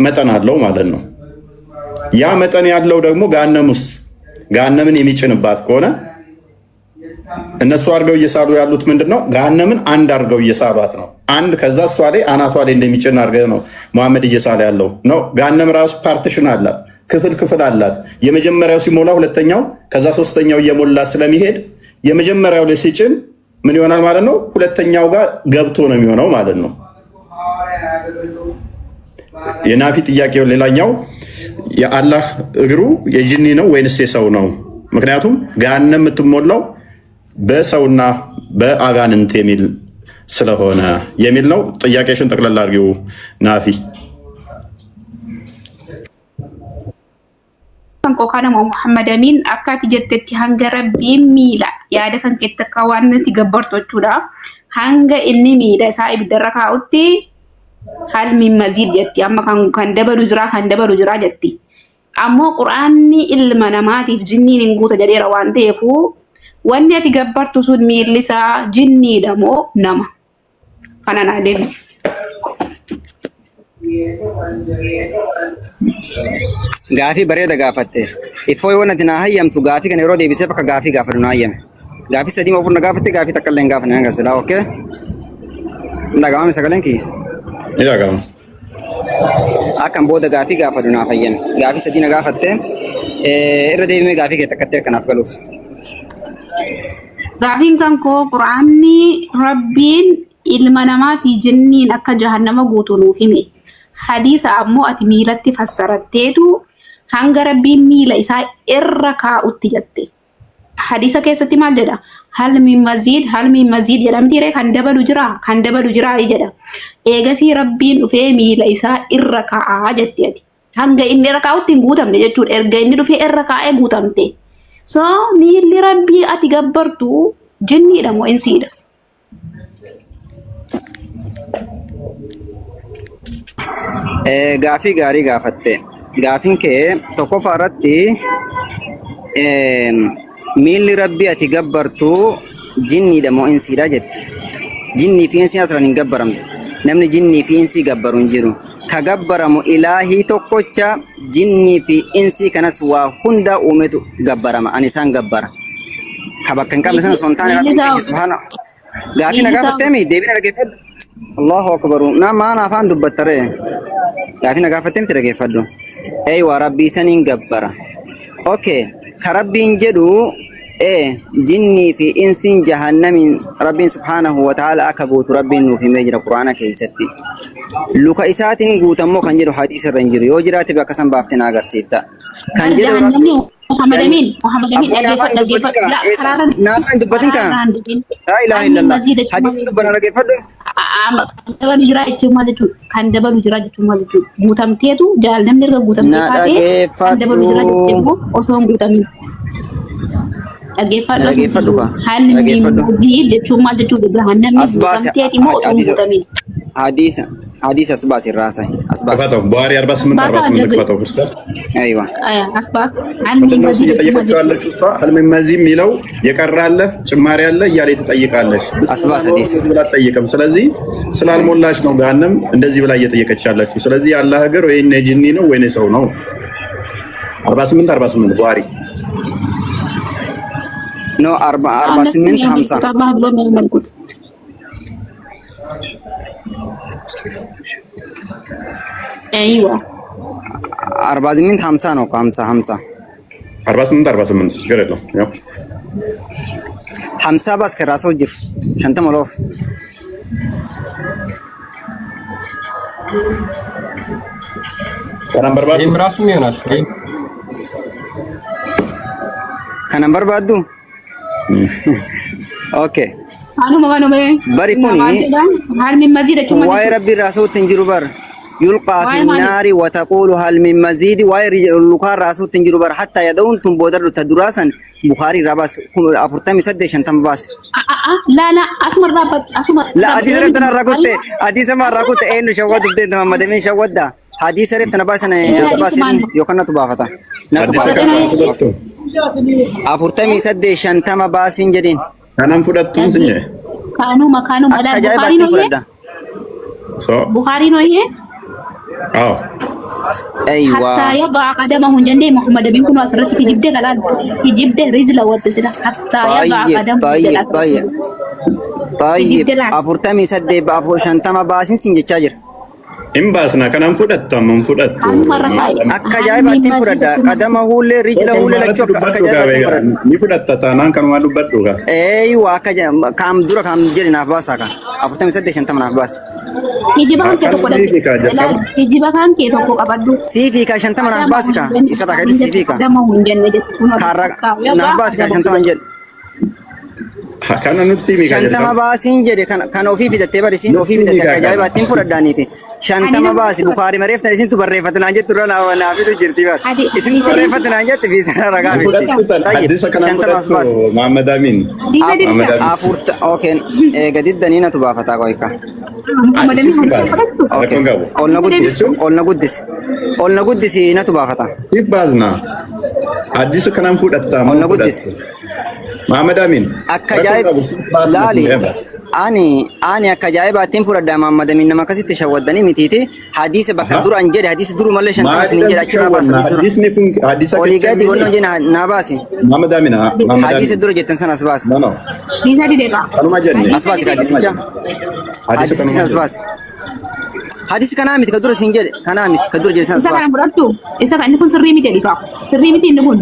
መጠን አለው ማለት ነው። ያ መጠን ያለው ደግሞ ገሃነም ውስጥ ገሃነምን የሚጭንባት ከሆነ እነሱ አድርገው እየሳሉ ያሉት ምንድነው? ገሃነምን አንድ አድርገው እየሳሏት ነው። አንድ ከዛ እሷ ላይ አናቷ ላይ እንደሚጭን አድርገው ነው መሐመድ እየሳለ ያለው ነው። ገሃነም ራሱ ፓርቲሽን አላት፣ ክፍል አላት። የመጀመሪያው ሲሞላ ሁለተኛው፣ ከዛ ሶስተኛው እየሞላ ስለሚሄድ የመጀመሪያው ላይ ሲጭን ምን ይሆናል ማለት ነው? ሁለተኛው ጋር ገብቶ ነው የሚሆነው ማለት ነው። የናፊ ጥያቄው ሌላኛው የአላህ እግሩ የጅኒ ነው ወይንስ የሰው ነው? ምክንያቱም ገሃነም የምትሞላው በሰውና በአጋንንት የሚል ስለሆነ የሚል ነው። ጥያቄሽን ጠቅለል አድርጊው ናፊ። ከንቆካነ ሙሐመድ አሚን አካት ጀተቲ ሃንገ ረቢ ሚላ ያደ ከንከተ ካዋነት ገበርቶቹዳ ሃንገ እኒ ሚዳ ሳይብ ደረካውቲ hal min mazid jetti amma kan dabalu jira jetti ammoo qur'aanni ilma namaatiif jinniin hin guuta jedheera waan ta'eefu wanni ati gabbartu sun miillisaa jinniidha moo nama kana naa deebisi. Gaafii bareeda gaafatte ifoo yoo nati naa hayyamtu gaafii kana yeroo deebisee bakka gaafii gaafatu naa hayyame gaafii sadii ofirra gaafatte gaafii takka illee hin gaafanne hanga silaa okkee ndagaamame sagaleen kiyya. Akan booda gaafii gaafatu naaf hayyame gaafii sadii na gaafatte irra deebimee gaafii kee takkatti akkanaaf galuuf. Gaafiin kan koo quraanni rabbiin ilma namaa fi jinniin akka jahannama guutu nuuf hime. Hadiisa ammoo ati miilatti fassaratteetu hanga rabbiin miila isaa irra kaa'utti jette. Hadiisa keessatti maal jedha? hal min mazid jedhamtiire kan dabalu jira jedha. Eegasii rabbiin dhufee miila isaa irra kaa'aa jetti ati. Hanga inni irra kaa'utti hin guutamne jechuudha. Erga inni dhufee irra kaa'ee guutamte. So miilli rabbii ati gabbartu jinniidha moo insiidha? Gaafii gaarii gaafatte. Gaafiin kee tokkoffaa irratti miilli rabbii ati gabbartu jinniidha moo insiidha jetti. Jinnii fi insii asirraan hin gabbaramne. Namni jinnii fi insii gabbaru hin jiru. Ka gabbaramu ilaahii tokkocha jinnii fi insii kanas waa hunda uumetu gabbarama. Ani isaan gabbara. Ka bakka hin qabne sana sontaan rabbii subhaana. Gaafii na gaafatteemi deebii na dhageeffadhu. Allahu akbar. Na maana afaan dubbattare. Gaafii na gaafatteemi dhageeffadhu. Eeywa rabbii saniin gabbara. Okay. Ka rabbiin jedhu jinnii fi insiin jahannamin rabbiin subhaanahu wa ta'ala akka guutu rabbiin nuuf himee jira quraana keessatti. Luka isaatiin guutammoo kan jedhu hadiisa irra hin jiru. Yoo jiraate bakka san baaftee na agarsiifta. Kan jedhu rabbiin Muhammad Amin naafaan dubbatin kan laa ilaaha illallah hadiisa dubbana dhageeffadhu. Kan dabalu jira jechuun maal jechuudha? Guutamteetu jaallamni erga guutamtee taatee kan dabalu jira jechuun osoo hin guutamin. Dhageeffadhu haalli miidhagii jechuun maal jechuudha? Jahannamni guutamteeti moo osoo hin guutamin? Hadis asbas irrasa asbas fatau Buhari 48 fatau ፍርሰል አይዋ asbas እነሱ እየጠየቀችው ያለችው እሷ ህልም መዚ የሚለው የቀራለ ጭማሪ ያለ እያለ ትጠይቃለች። አስባስ ሐዲስ ብላ ጠይቀም። ስለዚህ ስላልሞላች ነው ገሃነም እንደዚህ ብላ እየጠየቀች ያለችው። ስለዚህ አላህ ሀገር ወይ ጂኒ ነው ወይ ሰው ነው? 48 ቡሃሪ ኖ 48 50 አላህ ብሎ የሚያመልኩት ايوه 48 50 ነው 50 48 ችግር የለውም። ያው 50 ባስ ከራሰው ጅፍ ሸንተ ሞሎፍ ከነምበር ባዱ ራሱም ይሆናል ከነምበር ባዱ ኦኬ Anu magano be bari kuni hal min mazid chuma wa rabbi rasul tinjiru bar yulqa fi nari wa taqulu hal min mazid wa yulqa rasul tinjiru bar hatta yadun tum bodar tadurasan bukhari rabas afurtami sadde shantam bas la asmar rabat asmar la hadis raftana rakutte hadis ma rakutte enu shawad de muhammad min shawadda hadis raftana basana asbas yokanatu bafata afurtami sadde shantama basin jedin kanam fudatun sinye kanu makanu mala bukhari no ye so bukhari no ye أيوة حتى يضع قدمه جندي محمد بن كنا أسرت في جبده قلال في جبده رجله وتسلا حتى يضع قدمه طيب أفرتمي سدي بأفر شنتما باسين سنجي تشاجر إن باسنا كان من فدت أكا جايباتين فردا قدمه هو رجله هو لچوك أكا جايباتين فردا نفدت تانان كان ما دبدوغا أيوة أكا جاي كام دورا كام جري نافباس أكا أفرتمي سدي شنتما نافباس hijiba kan keto hijiba kan keto ko kabaddu sifi ka shantama nafbas ka isara ka sifi ka dama hunjanne je kara nafbas ka shantama jed kana nutti mi shantama basin jede kana ofi fidatte bari sin ofi fidatte ka jaayibatin fudhaddaniti shantama basi bukhari maref na isin tu barrefatna jet turana na fidu jirti bar isin barrefatna jet fi sana raga hadisa kana fudhattu Muhammad Amin afurta okay gadid danina tu bafata ko ikka olna guddis natu baafata ibazna hadisa kana fudhatta olna guddis Muhammad Amin akka jaayib laali ani akka jaayibatin fudhadda Muhammad Amin nama kasitti shawaddani mititi hadisa bakka dura anjede hadisa duru malle shantama sin jeda achira baasa hadisni kun hadisa oli gadi wonno jena na baasi Muhammad Amin hadisa dura jetan sana asbas no disa di deka kanuma jenne asbas ka hadisa kana asbas hadis kana mit kadura sinjede kana mit kadura jere sana isa kan burattu isa kan ini pun sirri miti dika sirri miti ini pun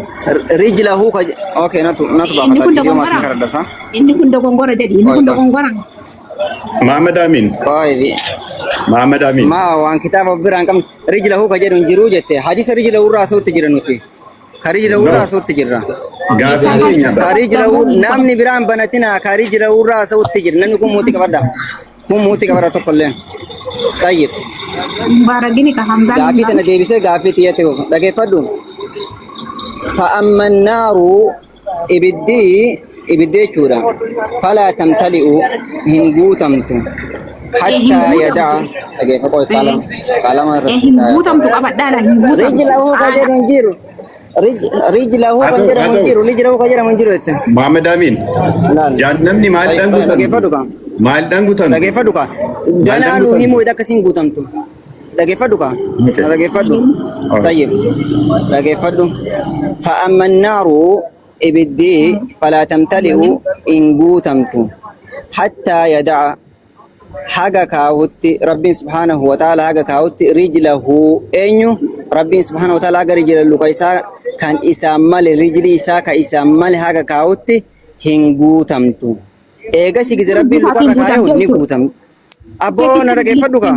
rijlahu ka okay natu baafata video masin karadasa ini pun dogongora jadi ini pun dogongora Muhammad Amin Muhammad Amin ma wan kitaba biran kam rijlahu ka jedun jiru jette hadis rijlahu rasut jiranuti kharijlahu rasut jirra gaazaninya kharijlahu namni biran banatina kharijlahu rasut jirna nukum muti kabada muti kabara to kollen طيب بارجيني كهمزة غافيت أنا ديبسة غافيت ياتو لقي فدو فأما النار إبدي شورا فلا تمتلئ هنجو تمتو حتى يدع لقي فقوي قال ما رسل هنجو تمتو كبدالا رجله كجر منجيرو رجله كجر منجيرو رجله كجر منجيرو محمد أمين جانمني ما دنگو لقي فدو كام maal dangutan dhageeffadhu ka ganaanu himu ida akkasiin guutamtu dhageeffadhu ka dhageeffadhu tayyib dhageeffadhu fa amma annaaru ibiddi falaa tamtali'u in guutamtu hattaa yada'a haga kaawutti rabbiin subhaanahu wa ta'ala haga kaawutti rijlahu eenyu rabbiin subhaanahu wa ta'ala haga rijla luka isaa kan isaa male rijli isaa ka isaa male haga kaawutti hin guutamtu ega sigize rabbi luka rakayo ni gutam abo na dhageeffadhu ka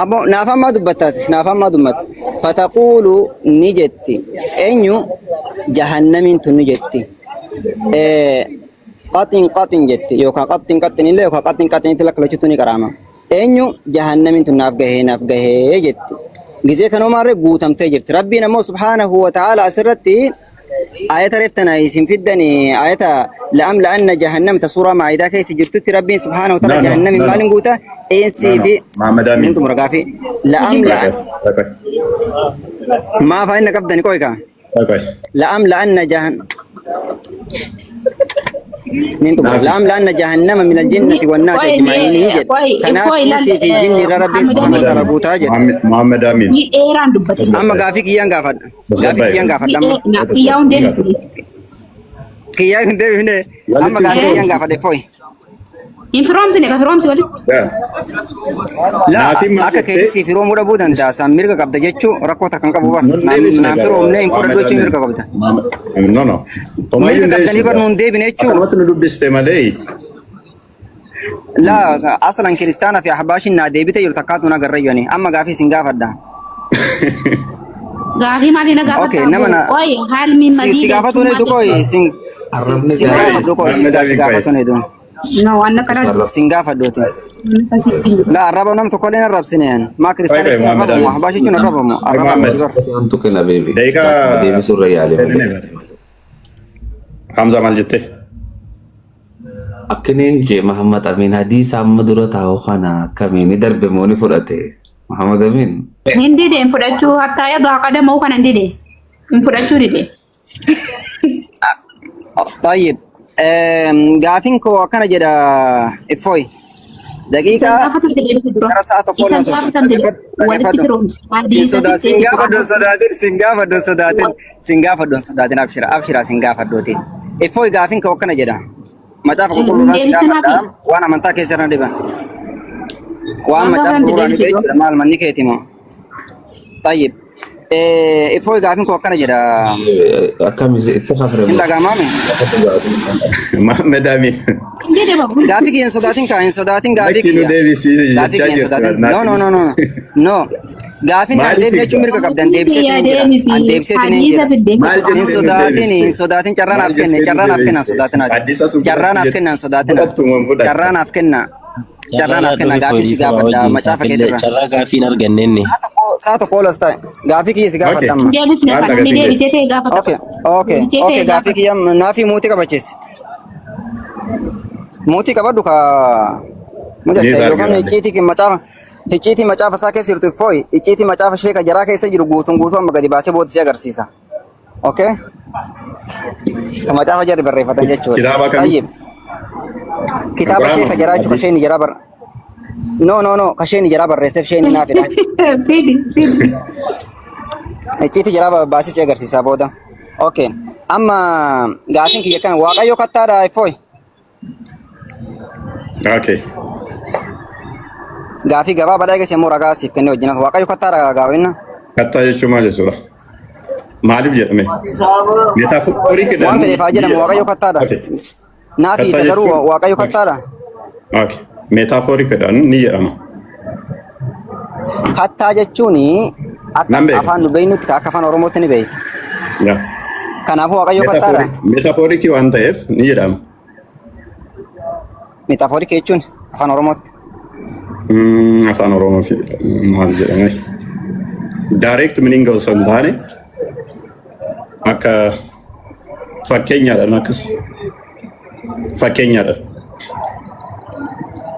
abo naafama dubbat fataqulu nijetti enyu jahannamin tun nijetti qatin jetti yoka qatin ille yoka qatin tilakalachutu ni karama enyu jahannamin tun naaf gahe jetti gize kanomarre guutamte jirti rabbi namo subhanahu wa ta'ala asirratti آية رفتنا يسم في الدني آية لأن جهنم تصورة مع إذا كيس جرتت ربي سبحانه وتعالى جهنم مالن قوتا إنسي في أنتم رقافي لأن ما فإنك أبدأ كويكا لأن جهنم لأن جهنم من الجنة والناس أجمعين يجد كناف إنسي في جن ربي سبحانه وتعالى بوتاجد محمد أمين أما غافي كيان غافد كيان ديفني أما غافي كيان غافد فوي Infirom sini kafirom sih wali. La, akka keessa firoom muda buudan taasisan mirga qabda jechuun rakkoo takkan qabu bara. Naan firoomne infora dochii mirga qabda. No. Mirga qabdanii bara nuun deebine jechuun. Kanumatti nu dubbiste malee. La, asalan kiristaanaa fi ahbaashin naa deebite jiru takkaatu na garrayyani. Amma gaafii sin gaafadda. Gaafii maali na gaafadda? Okay, nama na. Oye, haal mi madii. Si gaafatu ne dukoy sin gaafatu koy si gaafatu ne dun. No, anda kada singafa dote. La araba nam to kolena rabsinean. Ma kristani ma bashi chuna araba mo. Araba untuk kena baby. Daika Devi Surayali. Hamza mal jette. Akinin je Muhammad Amin hadis amma dura tahu kana kami ni darbe mo ni fudate. Muhammad Amin. Hindi deh fudatu hatta ya doa kada mau kan hindi deh. Fudatu deh. طيب gaafin koo akkana jedha effoy دقيقة رسعة فولن سنغافة أبشر سنغافة دوتي إفوي غافين كوكنا جدا ما تعرف كل الناس غافة وأنا من تاكي سرنا دبا وأنا ما تعرف كل الناس مال مني كيتيمو طيب إفوي غافين كوكنا جدا أكمل اتفاق إنت غامامي محمد أمين غافي كين صداتين كاين صداتين غافي كين صداتين no غافي نال ديب نچو مركا كابدن ديب سيتين إن صداتين چران أفكنا غافي سيغافة دا مچافة كيترا چرا غافي نرغنني ساتو كولستا غافي كي سيغافة دم اوكي غافي كي نافي موتي كبچيس موتي كبدو كا مجھے یوگان اچیتی کی مچاف ساکے سرتو فوئی اچیتی مچاف شیکا جرا کے سجرو گوتوں مگدی باسے بہت زیادہ کرسیسا اوکے مچاف جر بر فتن جچو طيب كتاب شيخ جرا چو شيء جرا بر نو كشين جرا بر ريسف شيء نافي فيدي اچیتی جرا باسے سے کرسیسا بودا اوكي اما غافين کی یکن واقع یو کتارا فوئی اوكي غافي غبا بدايك سمو رغا سيف كنو جنا واقع يكتار غاوينا كتا يچما جسورا مالب جرمه ميتافوري كده وانت فاجر واقع يكتار نافي تدرو واقع يكتار اوكي ميتافوري كده نيجرما كتا جچوني افان بينوت كا كفان اوروموتني بيت يا كنافو واقع يكتار ميتافوري كي وانت اف نيجرما ميتافوري كيچون افان اوروموت afaan oromoo fi maal jedhame direct meaning osoo hin taane akka fakkeenyaadhaan akkas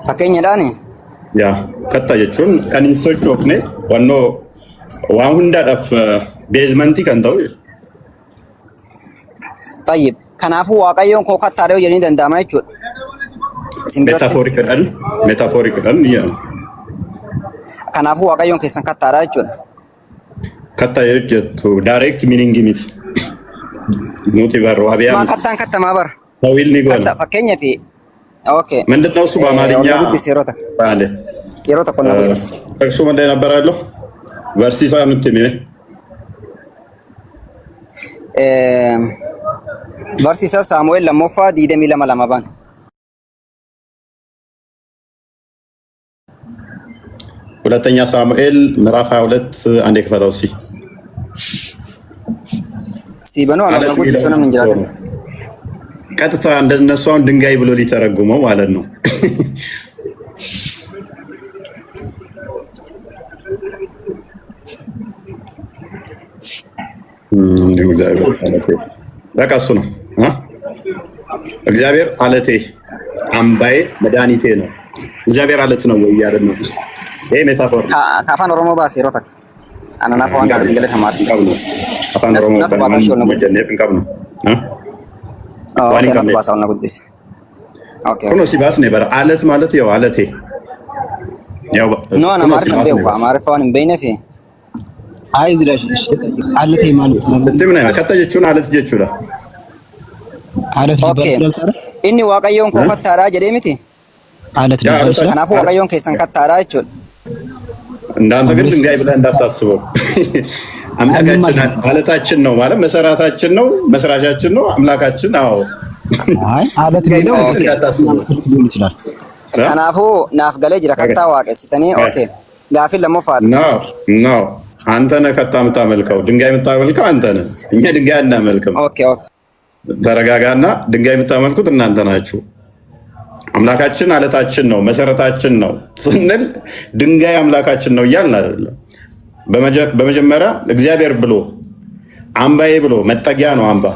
fakkeenyaadhaan yaa kattaa jechuun kan hin sochoofne wannoo waan hundaadhaaf beezmentii kan ta'u طيب kanaafuu waaqayyoon koo kattaadha jedhanii danda'ama jechuudha metaphorically yaa kanaafuu waaqayyoon keessan kattaadha jechuudha kattaa jettu direct meaning miti nuti barru abiyaa maa kattaan kattamaa bar tawil ni goona fakkeenyaa fi okay ምንድነው እሱ በአማርኛ ባለ የሮታ ቆና ወይስ እርሱ ምን ነበራለሁ ቨርሲሳ ምትሜ ቨርሲሳ ሳሙኤል ለሞፋ ዲደሚ ለማላማባን ሁለተኛ ሳሙኤል ምዕራፍ 22 አንዴ ክፈታው ሲበኑ አላሰቡት እሱንም እንጀራ ቀጥታ እንደነሱ አሁን ድንጋይ ብሎ ሊተረጉመው ማለት ነው። በቃ እሱ ነው እግዚአብሔር አለቴ አምባዬ መድኃኒቴ ነው። እግዚአብሔር አለት ነው ወይ እያለን ነው። ይሄ ሜታፎር ካፋን ኦሮሞ ባስ ይሮታ አናና ፋን ጋር እንግለ ተማት ነው። አፋን ኦሮሞ መጀነፍ እንቀብ ነው ዋኒ ካም ባሳውና ጉዲስ ኦኬ ኮኖ ሲባስ ነበር አለት ማለት ያው አለቴ ያው ኖ አና ማርፍ እንደው ማርፋውን በይነፊ አይ ዝራሽ አለቴ ማለት ነው እንትን ነው ከተጀቹን አለት ጀቹላ አለት ኦኬ ኢኒ ዋቀዮን ኮከታራ ጀዴሚቲ አለት ሊባል ይችላል ከናፉ ዋቀዮን ከሰን ከታራ ይችላል እንዳንተ ግን ድንጋይ ብለህ እንዳታስበው አምላካችን አለታችን ነው ማለት መሰራታችን ነው መስራቻችን ነው አምላካችን አዎ አይ አለት ሊለው ሊሆን ይችላል ከናፉ ናፍ ገለ ጅራ ከታ ዋቀስተኒ ኦኬ ጋፊ ለሞፋል ኖ አንተ ነህ ከታ የምታመልከው ድንጋይ የምታመልከው አንተ ነህ እኛ ድንጋይ አናመልክም ኦኬ ተረጋጋና ድንጋይ የምታመልኩት እናንተ ናችሁ አምላካችን አለታችን ነው መሰረታችን ነው ስንል ድንጋይ አምላካችን ነው እያልን አይደለም በመጀመሪያ እግዚአብሔር ብሎ አምባዬ ብሎ መጠጊያ ነው አምባ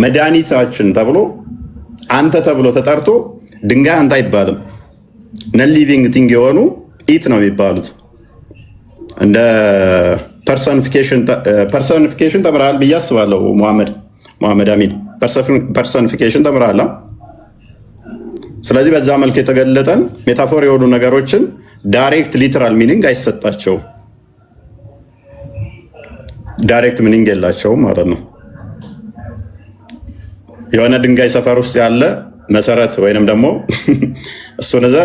መድኃኒታችን ተብሎ አንተ ተብሎ ተጠርቶ ድንጋይ አንተ አይባልም ነን ሊቪንግ ቲንግ የሆኑ ኢት ነው የሚባሉት እንደ ፐርሰኒፊኬሽን ተምራል ብዬ አስባለሁ መሐመድ አሚን ፐርሰኒፊኬሽን ተምራል ስለዚህ በዛ መልክ የተገለጠን ሜታፎር የሆኑ ነገሮችን ዳይሬክት ሊተራል ሚኒንግ አይሰጣቸውም። ዳይሬክት ሚኒንግ የላቸውም ማለት ነው። የሆነ ድንጋይ ሰፈር ውስጥ ያለ መሰረት ወይንም ደግሞ እሱን እዛ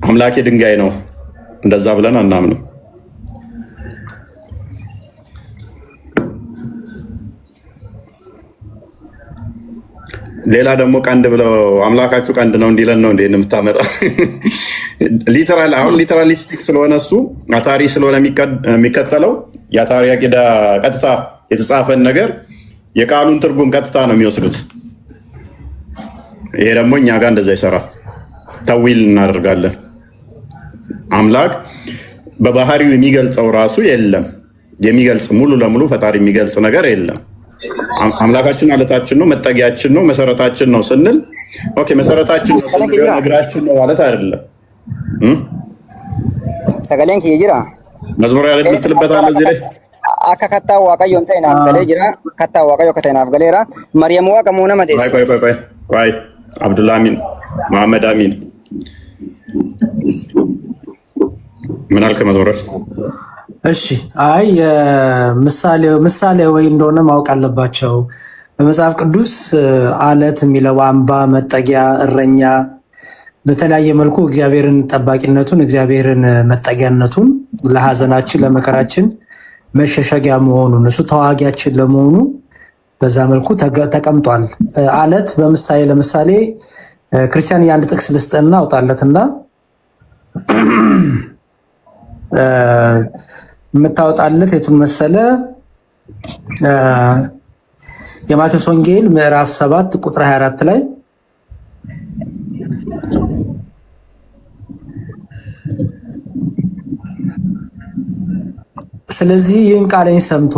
አምላኬ ድንጋይ ነው እንደዛ ብለን አናምንም። ሌላ ደግሞ ቀንድ ብለው አምላካችሁ ቀንድ ነው እንዲለን ነው እንዴ የምታመጣ? ሊተራል አሁን ሊተራሊስቲክ ስለሆነ እሱ አታሪ ስለሆነ የሚከተለው የአታሪ አቂዳ ቀጥታ የተጻፈን ነገር የቃሉን ትርጉም ቀጥታ ነው የሚወስዱት። ይሄ ደግሞ እኛ ጋር እንደዛ ይሰራ ተዊል እናደርጋለን። አምላክ በባህሪው የሚገልጸው ራሱ የለም። የሚገልጽ ሙሉ ለሙሉ ፈጣሪ የሚገልጽ ነገር የለም። አምላካችን አለታችን ነው፣ መጠጊያችን ነው፣ መሰረታችን ነው ስንል ኦኬ መሰረታችን ነው ስንል እግራችን ነው ማለት አይደለም። ሰገሌን ከየጅራ መዝሙር ያለ ልትልበታል እዚህ ላይ አካካታ ዋቀዮ እንተናፍ ገሌ ጅራ ካታ ዋቀዮ ከተናፍ ገሌራ መርየም ዋቀሙነ መደስ ቆይ አብዱላ አሚን መሐመድ አሚን ምን አልከ መዝሙር? እሺ አይ ምሳሌ ወይ እንደሆነ ማወቅ አለባቸው። በመጽሐፍ ቅዱስ አለት የሚለው አምባ፣ መጠጊያ፣ እረኛ በተለያየ መልኩ እግዚአብሔርን ጠባቂነቱን እግዚአብሔርን መጠጊያነቱን ለሐዘናችን ለመከራችን መሸሸጊያ መሆኑን እሱ ተዋጊያችን ለመሆኑ በዛ መልኩ ተቀምጧል። አለት በምሳሌ ለምሳሌ ክርስቲያን የአንድ ጥቅስ ልስጥና አውጣለትና የምታወጣለት የቱን መሰለ? የማቴዎስ ወንጌል ምዕራፍ 7 ቁጥር 24 ላይ ስለዚህ ይህን ቃሌን ሰምቶ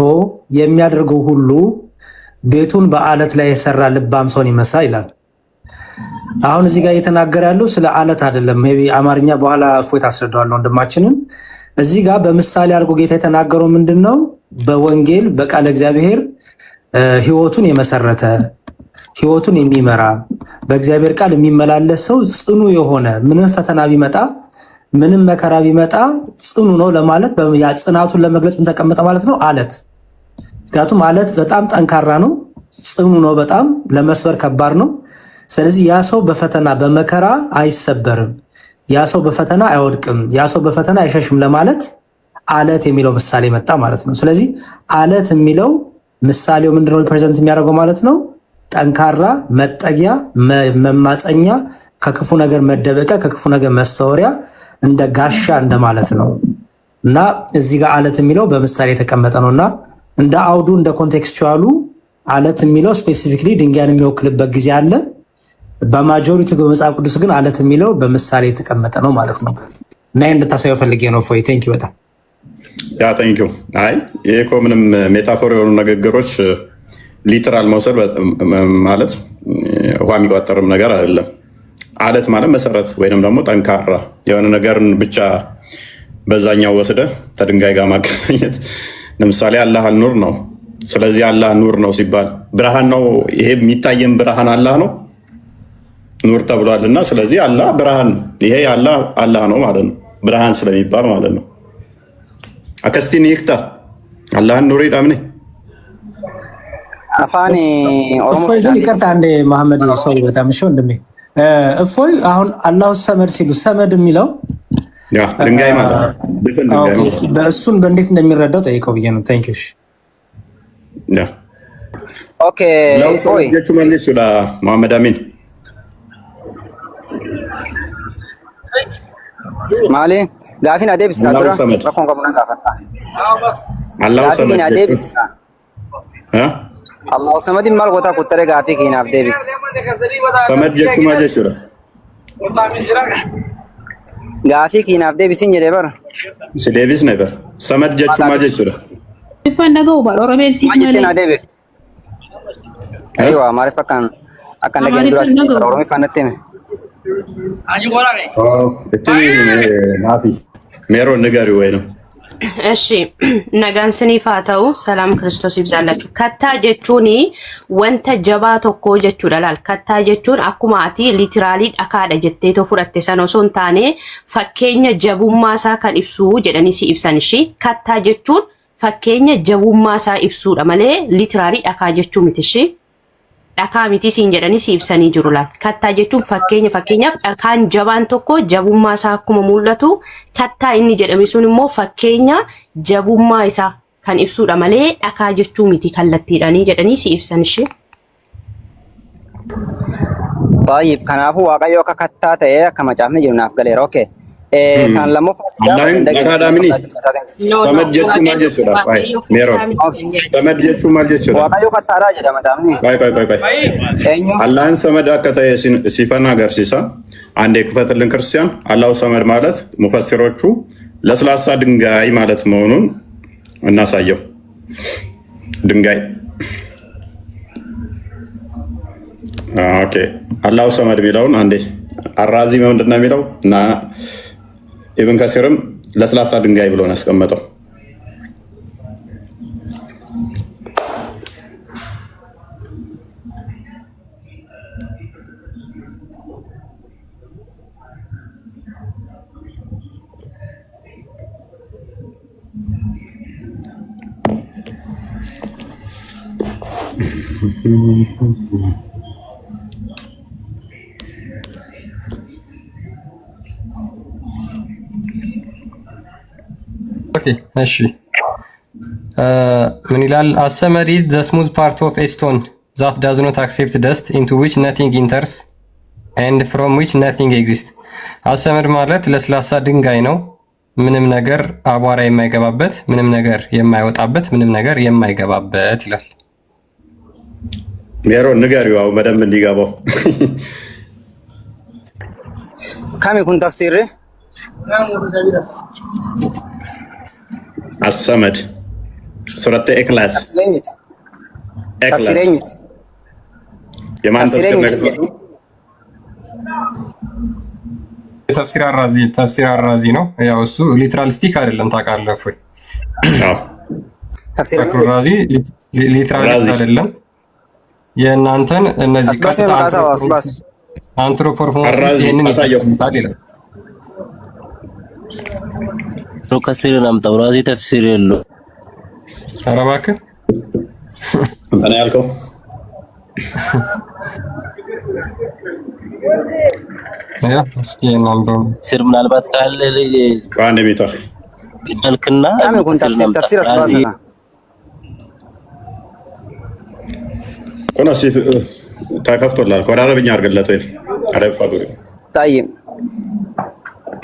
የሚያደርገው ሁሉ ቤቱን በአለት ላይ የሰራ ልባም ሰውን ይመስላል ይላል። አሁን እዚህ ጋር እየተናገረ ያለው ስለ አለት አይደለም። ሜቢ አማርኛ በኋላ እፎይ ታስረዳዋለህ ወንድማችንን። እዚህ ጋር በምሳሌ አድርጎ ጌታ የተናገረው ምንድነው? በወንጌል በቃለ እግዚአብሔር ህይወቱን የመሰረተ ህይወቱን የሚመራ በእግዚአብሔር ቃል የሚመላለስ ሰው ጽኑ የሆነ ምንም ፈተና ቢመጣ ምንም መከራ ቢመጣ ጽኑ ነው ለማለት ያ ጽናቱን ለመግለጽ ምን ተቀመጠ ማለት ነው? አለት። ምክንያቱም አለት በጣም ጠንካራ ነው፣ ጽኑ ነው፣ በጣም ለመስበር ከባድ ነው። ስለዚህ ያ ሰው በፈተና በመከራ አይሰበርም፣ ያ ሰው በፈተና አይወድቅም፣ ያ ሰው በፈተና አይሸሽም ለማለት አለት የሚለው ምሳሌ መጣ ማለት ነው። ስለዚህ አለት የሚለው ምሳሌው ምንድነው ሪፕሬዘንት የሚያደርገው ማለት ነው? ጠንካራ መጠጊያ፣ መማፀኛ፣ ከክፉ ነገር መደበቂያ፣ ከክፉ ነገር መሰወሪያ፣ እንደ ጋሻ እንደማለት ነው። እና እዚህ ጋር አለት የሚለው በምሳሌ የተቀመጠ ነውና እንደ አውዱ እንደ ኮንቴክስቹአሉ አለት የሚለው ስፔሲፊክሊ ድንጋይን የሚወክልበት ጊዜ አለ። በማጆሪቲው በመጽሐፍ ቅዱስ ግን አለት የሚለው በምሳሌ የተቀመጠ ነው ማለት ነው። እና እንድታሳየው ፈልጌ ነው። ፎይ ቴንክ ዩ በጣም ያ ቴንክ ዩ። አይ ይሄ እኮ ምንም ሜታፎር የሆኑ ንግግሮች ሊተራል መውሰድ ማለት ውሃ የሚቋጠርም ነገር አይደለም። አለት ማለት መሰረት ወይንም ደግሞ ጠንካራ የሆነ ነገርን ብቻ በዛኛው ወስደ ከድንጋይ ጋር ማገናኘት። ለምሳሌ አላህ አልኑር ነው። ስለዚህ አላህ ኑር ነው ሲባል ብርሃን ነው። ይሄ የሚታየን ብርሃን አላህ ነው ኑር ተብሏልና፣ ስለዚህ አላህ ብርሃን ነው። ይሄ አላህ ነው ማለት ነው፣ ብርሃን ስለሚባል ማለት ነው። አከስቲን ይክታ አላህን ኑር ዳምኔ አፋኒ እፎይ ግን ይቅርታ እንደ መሐመድ ሰው በጣም እሺ ወንድሜ እፎይ አሁን አላሁ ሰመድ ሲሉ ሰመድ የሚለው ያ ድንጋይ ማለት ድፍን ድንጋይ ነው። በእሱን በእንዴት እንደሚረዳው ጠይቀው ብዬ ነው። ታንክ ዩ። ያ ኦኬ እፎይ ለውጥ መልስ ወደ መሐመድ አሚን ማሊ ጋፊን አደብስ ካድራ ረኮን ከቡና ጋፈታ አላሁ ሰመድ አደብስ አላሁ ሰመድ ማል ጎታ ቁጥረ ጋፊ ኪና አደብስ ሰመድ ጀቹ ማጀቹ ጋፊ ኪና አደብስ እንጀ በር ሲዴቢስ ነበር ሰመድ ጀቹ ማጀቹ ይፈነገው ባሮረቤሲ ማጀቴና አደብስ አይዋ ማሪፈካን አካን ነገር ድራስ ሮሮሚ ፈነቴ ናፊ ሜሮ ንገሪ ወይ ነው እሺ ነጋን ስኒፋታው ሰላም ክርስቶስ ይብዛላችሁ። ከታ ጀቹኒ ወንተ ጀባ ቶኮ ጀቹ ላል ከታ ጀቹን አኩማ አቲ ሊትራሊ ዳካዳ ጀቴቶ ፉረቴ ሰኖሶን ታኔ ፈኬኛ ጀቡማሳ ከን ኢብሱ ጀደኒ ሲ ኢብሳንሺ ከታ ጀቹን ፈኬኛ ጀቡማሳ ኢብሱ ደማሌ ሊትራሊ ዳካ ጀቹ ምትሺ ዳካ ሚቲ ሲን ጀደኒ ሲ ኢብሳኒ ጅሩላል ከታ ጀቹን ፈኬኛ ዳካን ጀባን ቶኮ ጀቡማሳ አኩማ ሙለቱ ከታ ኢኒ ጀደሚ ሱን ሞ ፈኬኛ ጀቡማ ኢሳ kan ibsuudha malee dhakaa jechuu miti kallattiidhaanii jedhanii si ibsan ishee. طيب كنافو واقعيو ككتا تاي كما جافني جناف غلير اوكي كان لمو አካዳሚኒ ተመጀቹ ማጀቹዳ ባይ ሜሮ ተመጀቹ ማጀቹዳ ዋቃዮ ከታራ ጀዳ መዳምኒ ባይ አላህን ሰመድ አከተ ሲፈና ገርሲሳ አንዴ ክፈትልን ክርስቲያን አላሁ ሰመድ ማለት ሙፈሲሮቹ ለስላሳ ድንጋይ ማለት መሆኑን እናሳየው። ድንጋይ ኦኬ አላሁ ሰመድ የሚለውን አንዴ አራዚ ምንድን ነው የሚለው እና ኢብን ከሲርም ለስላሳ ድንጋይ ብሎ ነው ያስቀመጠው። ኦኬ እሺ ምን ይላል? አሰመሪ ዘ ስሙዝ ፓርት ኦፍ ኤ ስቶን ዛት ዳዝ ኖት አክሴፕት ደስት ኢንቱ ዊች ነቲንግ ኢንተርስ ኤንድ ፍሮም ዊች ነቲንግ ኤግዚስት። አሰመድ ማለት ለስላሳ ድንጋይ ነው፣ ምንም ነገር አቧራ የማይገባበት፣ ምንም ነገር የማይወጣበት፣ ምንም ነገር የማይገባበት ይላል። ሜሮ ንገሪው አው በደንብ እንዲገባው። ካም ይኩን ተፍሲር አሰመድ ሱረተ ኢክላስ ተፍሲረኝት የማን ተፍሲር አራዚ ነው። ያው እሱ ሊትራል ስቲክ አይደለም ታውቃለህ ወይ? አዎ ተፍሲር አራዚ ሊትራል አይደለም። የእናንተን እነዚህ አንትሮፖርፎርማንስ ይሄንን ይታያል ይላል። ከሲርን አምጣው ራዚ ተፍሲር የለው። ኧረ እባክህ እኔ ያልከው ያ እስኪ እናንተው ሲር ምናልባት ካለ አንድ ቤቷ ይደልክና ካም ይኩን ተፍሲር አስባሰና ኮናሲ ተከፍቶላል። ወደ አረብኛ አድርግለት ወይ አረብ ፋዱሪ طيب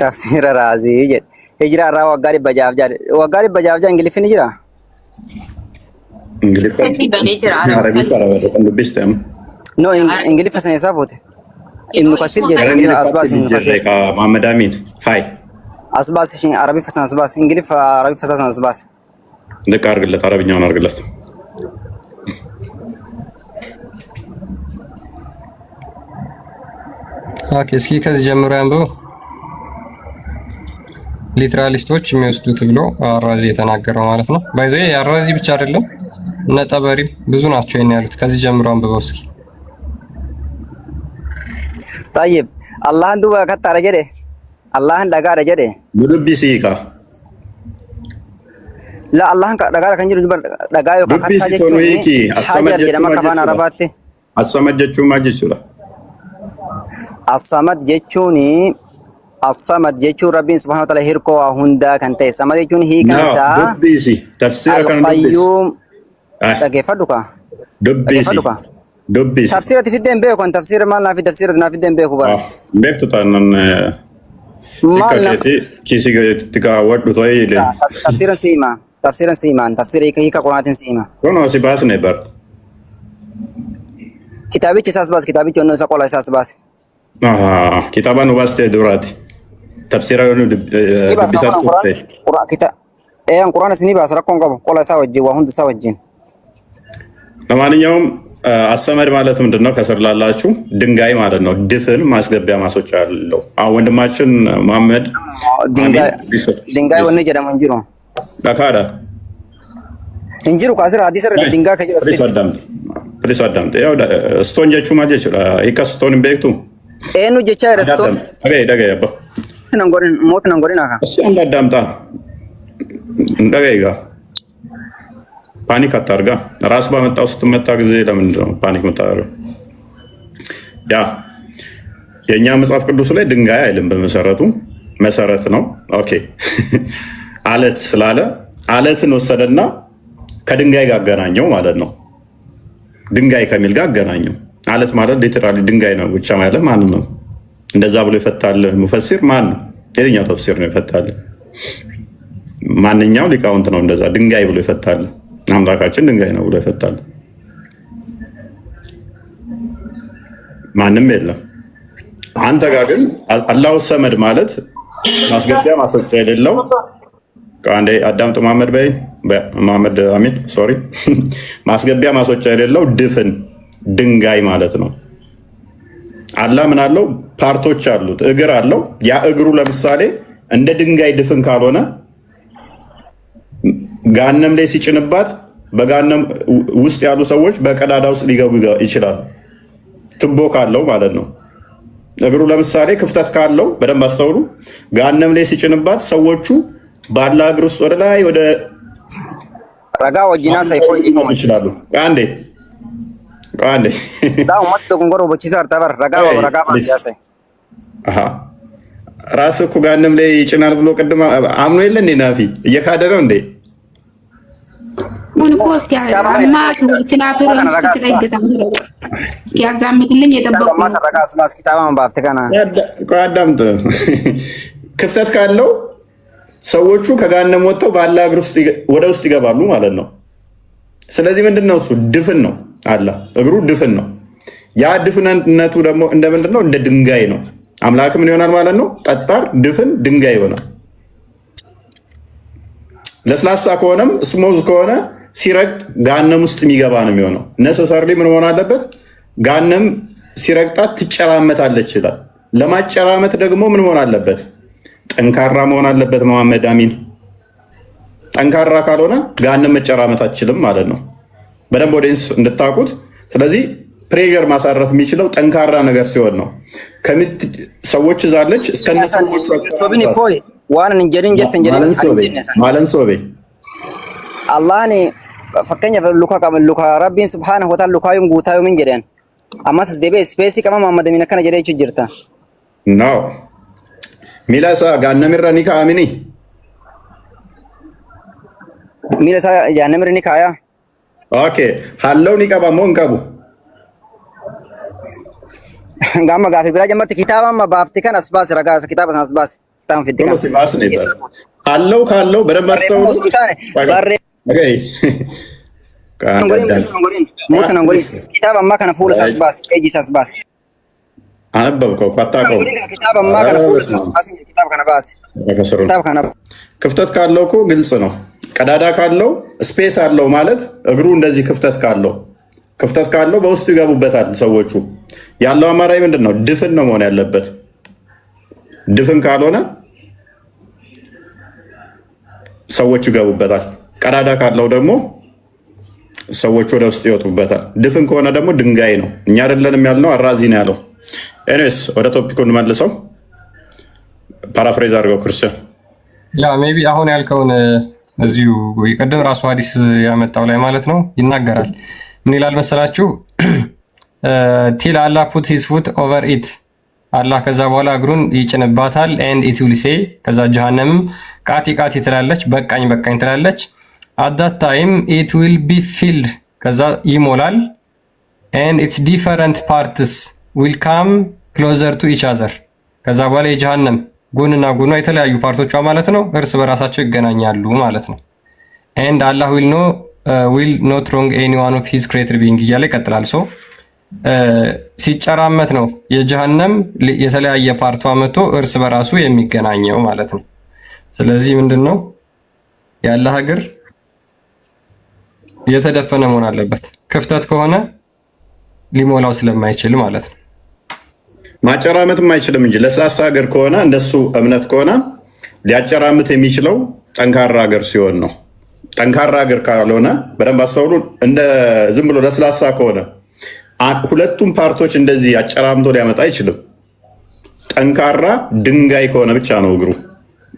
ተፍሲር ራዚ ሂጅራ ራ ወጋሪ በጃብጃ እንግሊፍን ሂጅራ እንግሊፍ አረቢ ፈራበደ እንደብስተም ኖ እንግሊፍ ፈሰነ ሳፎተ ኢብኑ ከሲር ጀራ አስባስ መሐመድ አሚን ሃይ አስባስ አረቢ ፈሰነ አስባስ እንግሊፍ አረቢ ፈሰነ አስባስ ልክ አድርግለት፣ አረብኛውን አድርግለት። ኦኬ እስኪ ከዚህ ጀምሮ ያንብበው። ሊትራሊስቶች የሚወስዱት ብሎ አራዚ የተናገረው ማለት ነው። ባይዘ አራዚ ብቻ አይደለም እነ ጠበሪም ብዙ ናቸው ይሄን ያሉት። ከዚህ ጀምሮ አንብበው እስኪ። طيب አላህን ዱባ ከታረ ጀደ አላህን ዳጋረ ጀደ ሙዱቢ ሲካ ላ አላህን ዳጋረ ከንጅሩ ዳጋዮ ከታረ ጀደ ሀጀር ጀደማ ከፋን አረባቴ አሰመድ ጀቹ ማጅቹላ አሰመድ ጀቹኒ الصمد جيتو ربي سبحانه وتعالى هيركو هوندا كانتي الصمد جيتون هي كنسا دبيسي تفسير كان القيوم كيفدوكا دبيسي تفسير في الدين بيكون تفسير ما لا في تفسير ما في الدين بيكو بار بيكتو تانن كيكاتي كيسي تيكا ورد توي تفسير سيما تفسير هيك قرآن سيما كونو سي باس نيبر كتابي اساس باس كتابي جنو سقول اساس باس كتابا نوباس دوراتي تفسير بيسات قرآن كتاب قرآن سني باس رقم قبل قول ساوجي وهند ساوجين ለማንኛውም አሰመድ ማለት ምንድነው? ከስር ላላችሁ ድንጋይ ማለት ነው። ድፍን ማስገቢያ ማስወጫ አለው። አሁን ወንድማችን መሐመድ ድንጋይ ወነ ጀደም እንጂ ነው ለካዳ እንጅሩ ካስራ ሐዲስ ረድ ድንጋ ከጀስ ፕሊስ አዳምጥ። ያው ስቶን ጀቹ ማጀ ይካ ስቶን ቤክቱ ኤኑ ጀቻ ረስቶን ደገ ያባ ነንጎሪን ሞት ነንጎሪን አካ እሱ እንዳዳምጣ እንደገይጋ ፓኒክ አታርጋ። ራስ ባመጣው ስትመታ ጊዜ ለምንድን ነው ፓኒክ የምታደርገው? ያ የኛ መጽሐፍ ቅዱስ ላይ ድንጋይ አይልም። በመሰረቱ መሰረት ነው። ኦኬ አለት ስላለ አለትን ወሰደና ከድንጋይ ጋር አገናኘው ማለት ነው። ድንጋይ ከሚል ጋር አገናኘው። አለት ማለት ሊተራሊ ድንጋይ ነው ብቻ ማለት ማን ነው? እንደዛ ብሎ ይፈታል ሙፈሲር ማን ነው? የትኛው ተፍሲር ነው ይፈታል? ማንኛው ሊቃውንት ነው እንደዛ ድንጋይ ብሎ ይፈታል? አምላካችን ድንጋይ ነው ብሎ ይፈታል? ማንም የለም። አንተ ጋር ግን አላሁ ሰመድ ማለት ማስገቢያ ማስወጫ የሌለው አንዴ አዳምጥ መሐመድ በይ መሐመድ አሚን ሶሪ ማስገቢያ ማስወጫ የሌለው ድፍን ድንጋይ ማለት ነው። አላህ ምን አለው? ፓርቶች አሉት፣ እግር አለው። ያ እግሩ ለምሳሌ እንደ ድንጋይ ድፍን ካልሆነ ጋነም ላይ ሲጭንባት በጋነም ውስጥ ያሉ ሰዎች በቀዳዳ ውስጥ ሊገቡ ይችላሉ። ትቦ ካለው ማለት ነው። እግሩ ለምሳሌ ክፍተት ካለው በደንብ አስተውሉ። ጋነም ላይ ሲጭንባት ሰዎቹ ባላ እግር ውስጥ ወደ ላይ ወደ ረጋ ወጂና ሳይፎ ይችላሉ። አንዴ ዳው ማስቶ ጎንጎሮ በቺሳር ተበር ረጋ ማያሰ ራስ እኮ ጋነም ላይ ይጭናል ብሎ ቅድም አምኖ የለ እንዴ? ናፊ እየካደ ነው እንዴ? ምን ኮስኪ አማ ትላፈረ እስኪ ያዛምድልኝ የጠበቁ ማሰረጋስ ማስኪታባ ማባፍተካና አዳምጥ። ክፍተት ካለው ሰዎቹ ከጋነም ወጥተው ባላ እግር ውስጥ ወደ ውስጥ ይገባሉ ማለት ነው። ስለዚህ ምንድነው እሱ? ድፍን ነው። አላ እግሩ ድፍን ነው። ያ ድፍነቱ ደግሞ እንደምንድን ነው? እንደ ድንጋይ ነው። አምላክ ምን ይሆናል ማለት ነው? ጠጣር ድፍን ድንጋይ ይሆናል። ለስላሳ ከሆነም ስሞዝ ከሆነ ሲረግጥ ጋነም ውስጥ የሚገባ ነው የሚሆነው። ነሰሰርሊ ምን መሆን አለበት? ጋነም ሲረግጣት ትጨራመታለች ይላል። ለማጨራመት ደግሞ ምን መሆን አለበት? ጠንካራ መሆን አለበት። መሐመድ አሚን ጠንካራ ካልሆነ ጋነም መጨራመት አትችልም ማለት ነው። በደንብ ኦዲየንስ እንድታውቁት። ስለዚህ ፕሬዠር ማሳረፍ የሚችለው ጠንካራ ነገር ሲሆን ነው። ሰዎች ዛለች እስከነ ሰዎች ማለን ሶቤ አላህኔ ፈከኛ ሉካ ረቢን ሱብሃነሁ ወተዓላ ሉካዩም ጉታዩ ምን ጀደን አማስ ደቤ ስፔሲ ከማ መሐመድ ሚና ከነ ጀደቹ ጅርታ ነው ሚላሳ ጋነምራ ኒካ አሚኒ ሚላሳ ጋነምራ ኒካ ያ ኦኬ ሃለው ኒካ ባሞን ቀቡ ጋማ ጋፊ ብራ ጀመርት ኪታባማ ባፍቲካን አስባስ ረጋስ ኪታባን አስባስ ታም ፍዲካ አስባስ ነበር አለው ካለው በደንብ አስተውሉ። Okay. ኪታባማ ከነ ፉል አስባስ ኤጂስ አስባስ አነበብከው ካታቀው ኪታባማ ከነ ፉል አስባስ ኪታብ ከነ ባስ ኪታብ ከነ ክፍተት ካለው እኮ ግልጽ ነው። ቀዳዳ ካለው ስፔስ አለው ማለት እግሩ እንደዚህ ክፍተት ካለው በውስጡ ይገቡበታል ሰዎቹ። ያለው አማራጭ ምንድን ነው? ድፍን ነው መሆን ያለበት። ድፍን ካልሆነ ሰዎቹ ይገቡበታል። ቀዳዳ ካለው ደግሞ ሰዎቹ ወደ ውስጥ ይወጡበታል። ድፍን ከሆነ ደግሞ ድንጋይ ነው። እኛ አይደለንም ያልነው፣ አራዚ ነው ያለው። ኤኒዌይስ ወደ ቶፒኩ እንመልሰው። ፓራፍሬዝ አድርገው ክርስቲያን። ያ ሜቢ አሁን ያልከውን እዚሁ ቅድም ራሱ ሐዲስ ያመጣው ላይ ማለት ነው ይናገራል። ምን ይላል መሰላችሁ? ቲል አላህ ፑት ሂዝ ፉት ኦቨር ኢት አላህ ከዛ በኋላ እግሩን ይጭንባታል። ኤንድ ኢት ዊል ሴ ከዛ ጀሃነምም ቃቲ ትላለች፣ በቃኝ ትላለች። አት ዳት ታይም ኢት ዊል ቢ ፊልድ ከዛ ይሞላል። ኤንድ ኢትስ ዲፈረንት ፓርትስ ዊል ካም ክሎዘር ቱ ኢች አዘር ከዛ በኋላ የጀሃነም ጎንና ጎኗ የተለያዩ ፓርቶቿ ማለት ነው እርስ በራሳቸው ይገናኛሉ ማለት ነው። ኤንድ አላህ ዊል ኖት ሮንግ ኤኒዋን ኦፍ ሂዝ ክሬትድ ቢንግ እያለ ይቀጥላል። ሶ ሲጨራመት ነው የጀሃነም የተለያየ ፓርቷ መጥቶ እርስ በራሱ የሚገናኘው ማለት ነው። ስለዚህ ምንድነው ያላህ እግር የተደፈነ መሆን አለበት። ክፍተት ከሆነ ሊሞላው ስለማይችል ማለት ነው። ማጨራመትም አይችልም እንጂ ለስላሳ እግር ከሆነ እንደሱ እምነት ከሆነ ሊያጨራምት የሚችለው ጠንካራ ሀገር ሲሆን ነው። ጠንካራ ሀገር ካልሆነ በደንብ አስተውሉ። እንደ ዝም ብሎ ለስላሳ ከሆነ ሁለቱም ፓርቶች እንደዚህ አጨራምቶ ሊያመጣ አይችልም። ጠንካራ ድንጋይ ከሆነ ብቻ ነው እግሩ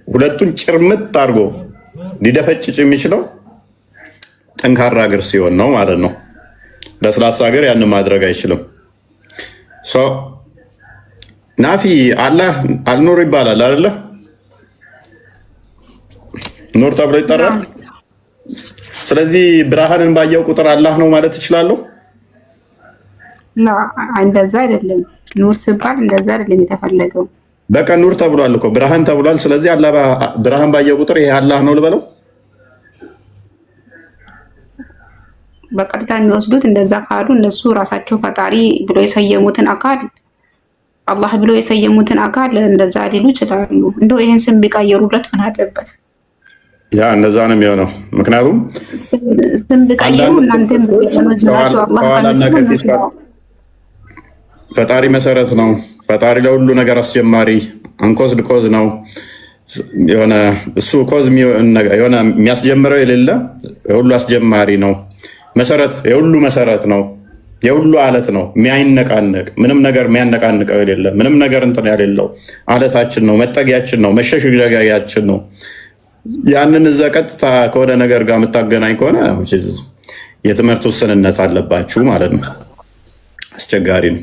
ሁለቱን ጭርምት አድርጎ ሊደፈጭጭ የሚችለው ጠንካራ ሀገር ሲሆን ነው ማለት ነው። ለስላሳ ሀገር ያንን ማድረግ አይችልም። ናፊ አላህ አልኑር ይባላል አይደለ? ኑር ተብሎ ይጠራል። ስለዚህ ብርሃንን ባየው ቁጥር አላህ ነው ማለት እችላለሁ? እንደዛ አይደለም። ኑር ሲባል እንደዛ አይደለም የተፈለገው። በቃ ኑር ተብሏል እኮ ብርሃን ተብሏል። ስለዚህ አላህ ብርሃን ባየው ቁጥር ይሄ አላህ ነው ልበለው? በቀጥታ የሚወስዱት እንደዛ ካሉ እነሱ ራሳቸው ፈጣሪ ብሎ የሰየሙትን አካል አላህ ብሎ የሰየሙትን አካል እንደዛ ሊሉ ይችላሉ። እንደው ይሄን ስም ቢቀየሩለት ምን አለበት? ያ እንደዛ ነው የሚሆነው። ምክንያቱም ስም ቢቀየሩ እናንተም ከኋላና ከፊት ፈጣሪ መሰረት ነው። ፈጣሪ ለሁሉ ነገር አስጀማሪ አንኮዝድ ኮዝ ነው። የሆነ እሱ ኮዝ የሆነ የሚያስጀምረው የሌለ የሁሉ አስጀማሪ ነው። መሰረት የሁሉ መሰረት ነው። የሁሉ አለት ነው። የሚያይነቃነቅ ምንም ነገር የሚያነቃንቀው የሌለ ምንም ነገር እንትን ያሌለው አለታችን ነው። መጠጊያችን ነው። መሸሸጊያችን ነው። ያንን እዛ ቀጥታ ከሆነ ነገር ጋር የምታገናኝ ከሆነ የትምህርት ውስንነት አለባችሁ ማለት ነው። አስቸጋሪ ነው።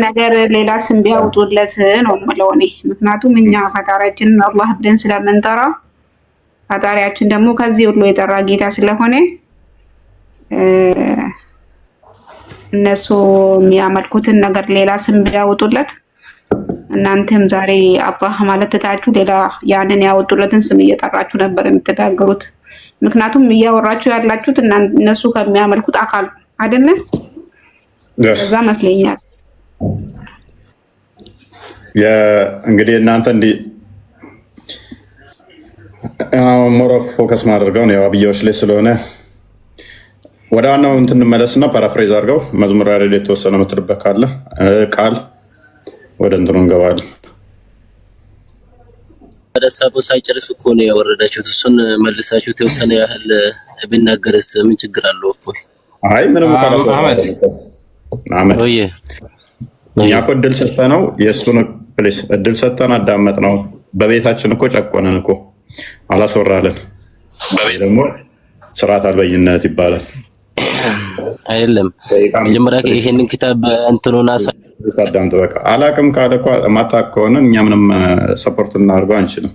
ነገር ሌላ ስም ቢያውጡለት ነው የምለው እኔ። ምክንያቱም እኛ ፈጣሪያችንን አላህ ብለን ስለምንጠራ ፈጣሪያችን ደግሞ ከዚህ ሁሉ የጠራ ጌታ ስለሆነ እነሱ የሚያመልኩትን ነገር ሌላ ስም ቢያወጡለት እናንተም ዛሬ አላህ ማለት ትታችሁ ሌላ ያንን ያወጡለትን ስም እየጠራችሁ ነበር የምትናገሩት። ምክንያቱም እያወራችሁ ያላችሁት እነሱ ከሚያመልኩት አካል አይደለ? እዛ መስለኛል። እንግዲህ እናንተ እንዲህ ሞር ፎከስ ማድረገው ነው አብያዎች ላይ ስለሆነ ወደ ዋናው እንትን እንመለስና ፓራፍሬዝ አድርገው መዝሙር ያሬድ የተወሰነ ምትልበት ካለ ቃል ወደ እንትኑ እንገባለን። ወደ ሀሳቡ ሳይጨርሱ እኮ ነው ያወረዳችሁት። እሱን መልሳችሁ የተወሰነ ያህል ቢናገርስ ምን ችግር አለው? እፎይ አይ ምንም አመት እኛ እኮ እድል ሰጠነው። የእሱን ፕሌስ እድል ሰጠን፣ አዳመጥ ነው። በቤታችን እኮ ጨቆነን እኮ አላስወራለን። ደግሞ ስርዓት አልበኝነት ይባላል አይደለም? መጀመሪያ ይሄንን ክታብ እንትኑና አዳምጥ። በቃ አላቅም ካለ እኮ ማታቅ ከሆነ እኛ ምንም ሰፖርት እናድርገው አንችልም።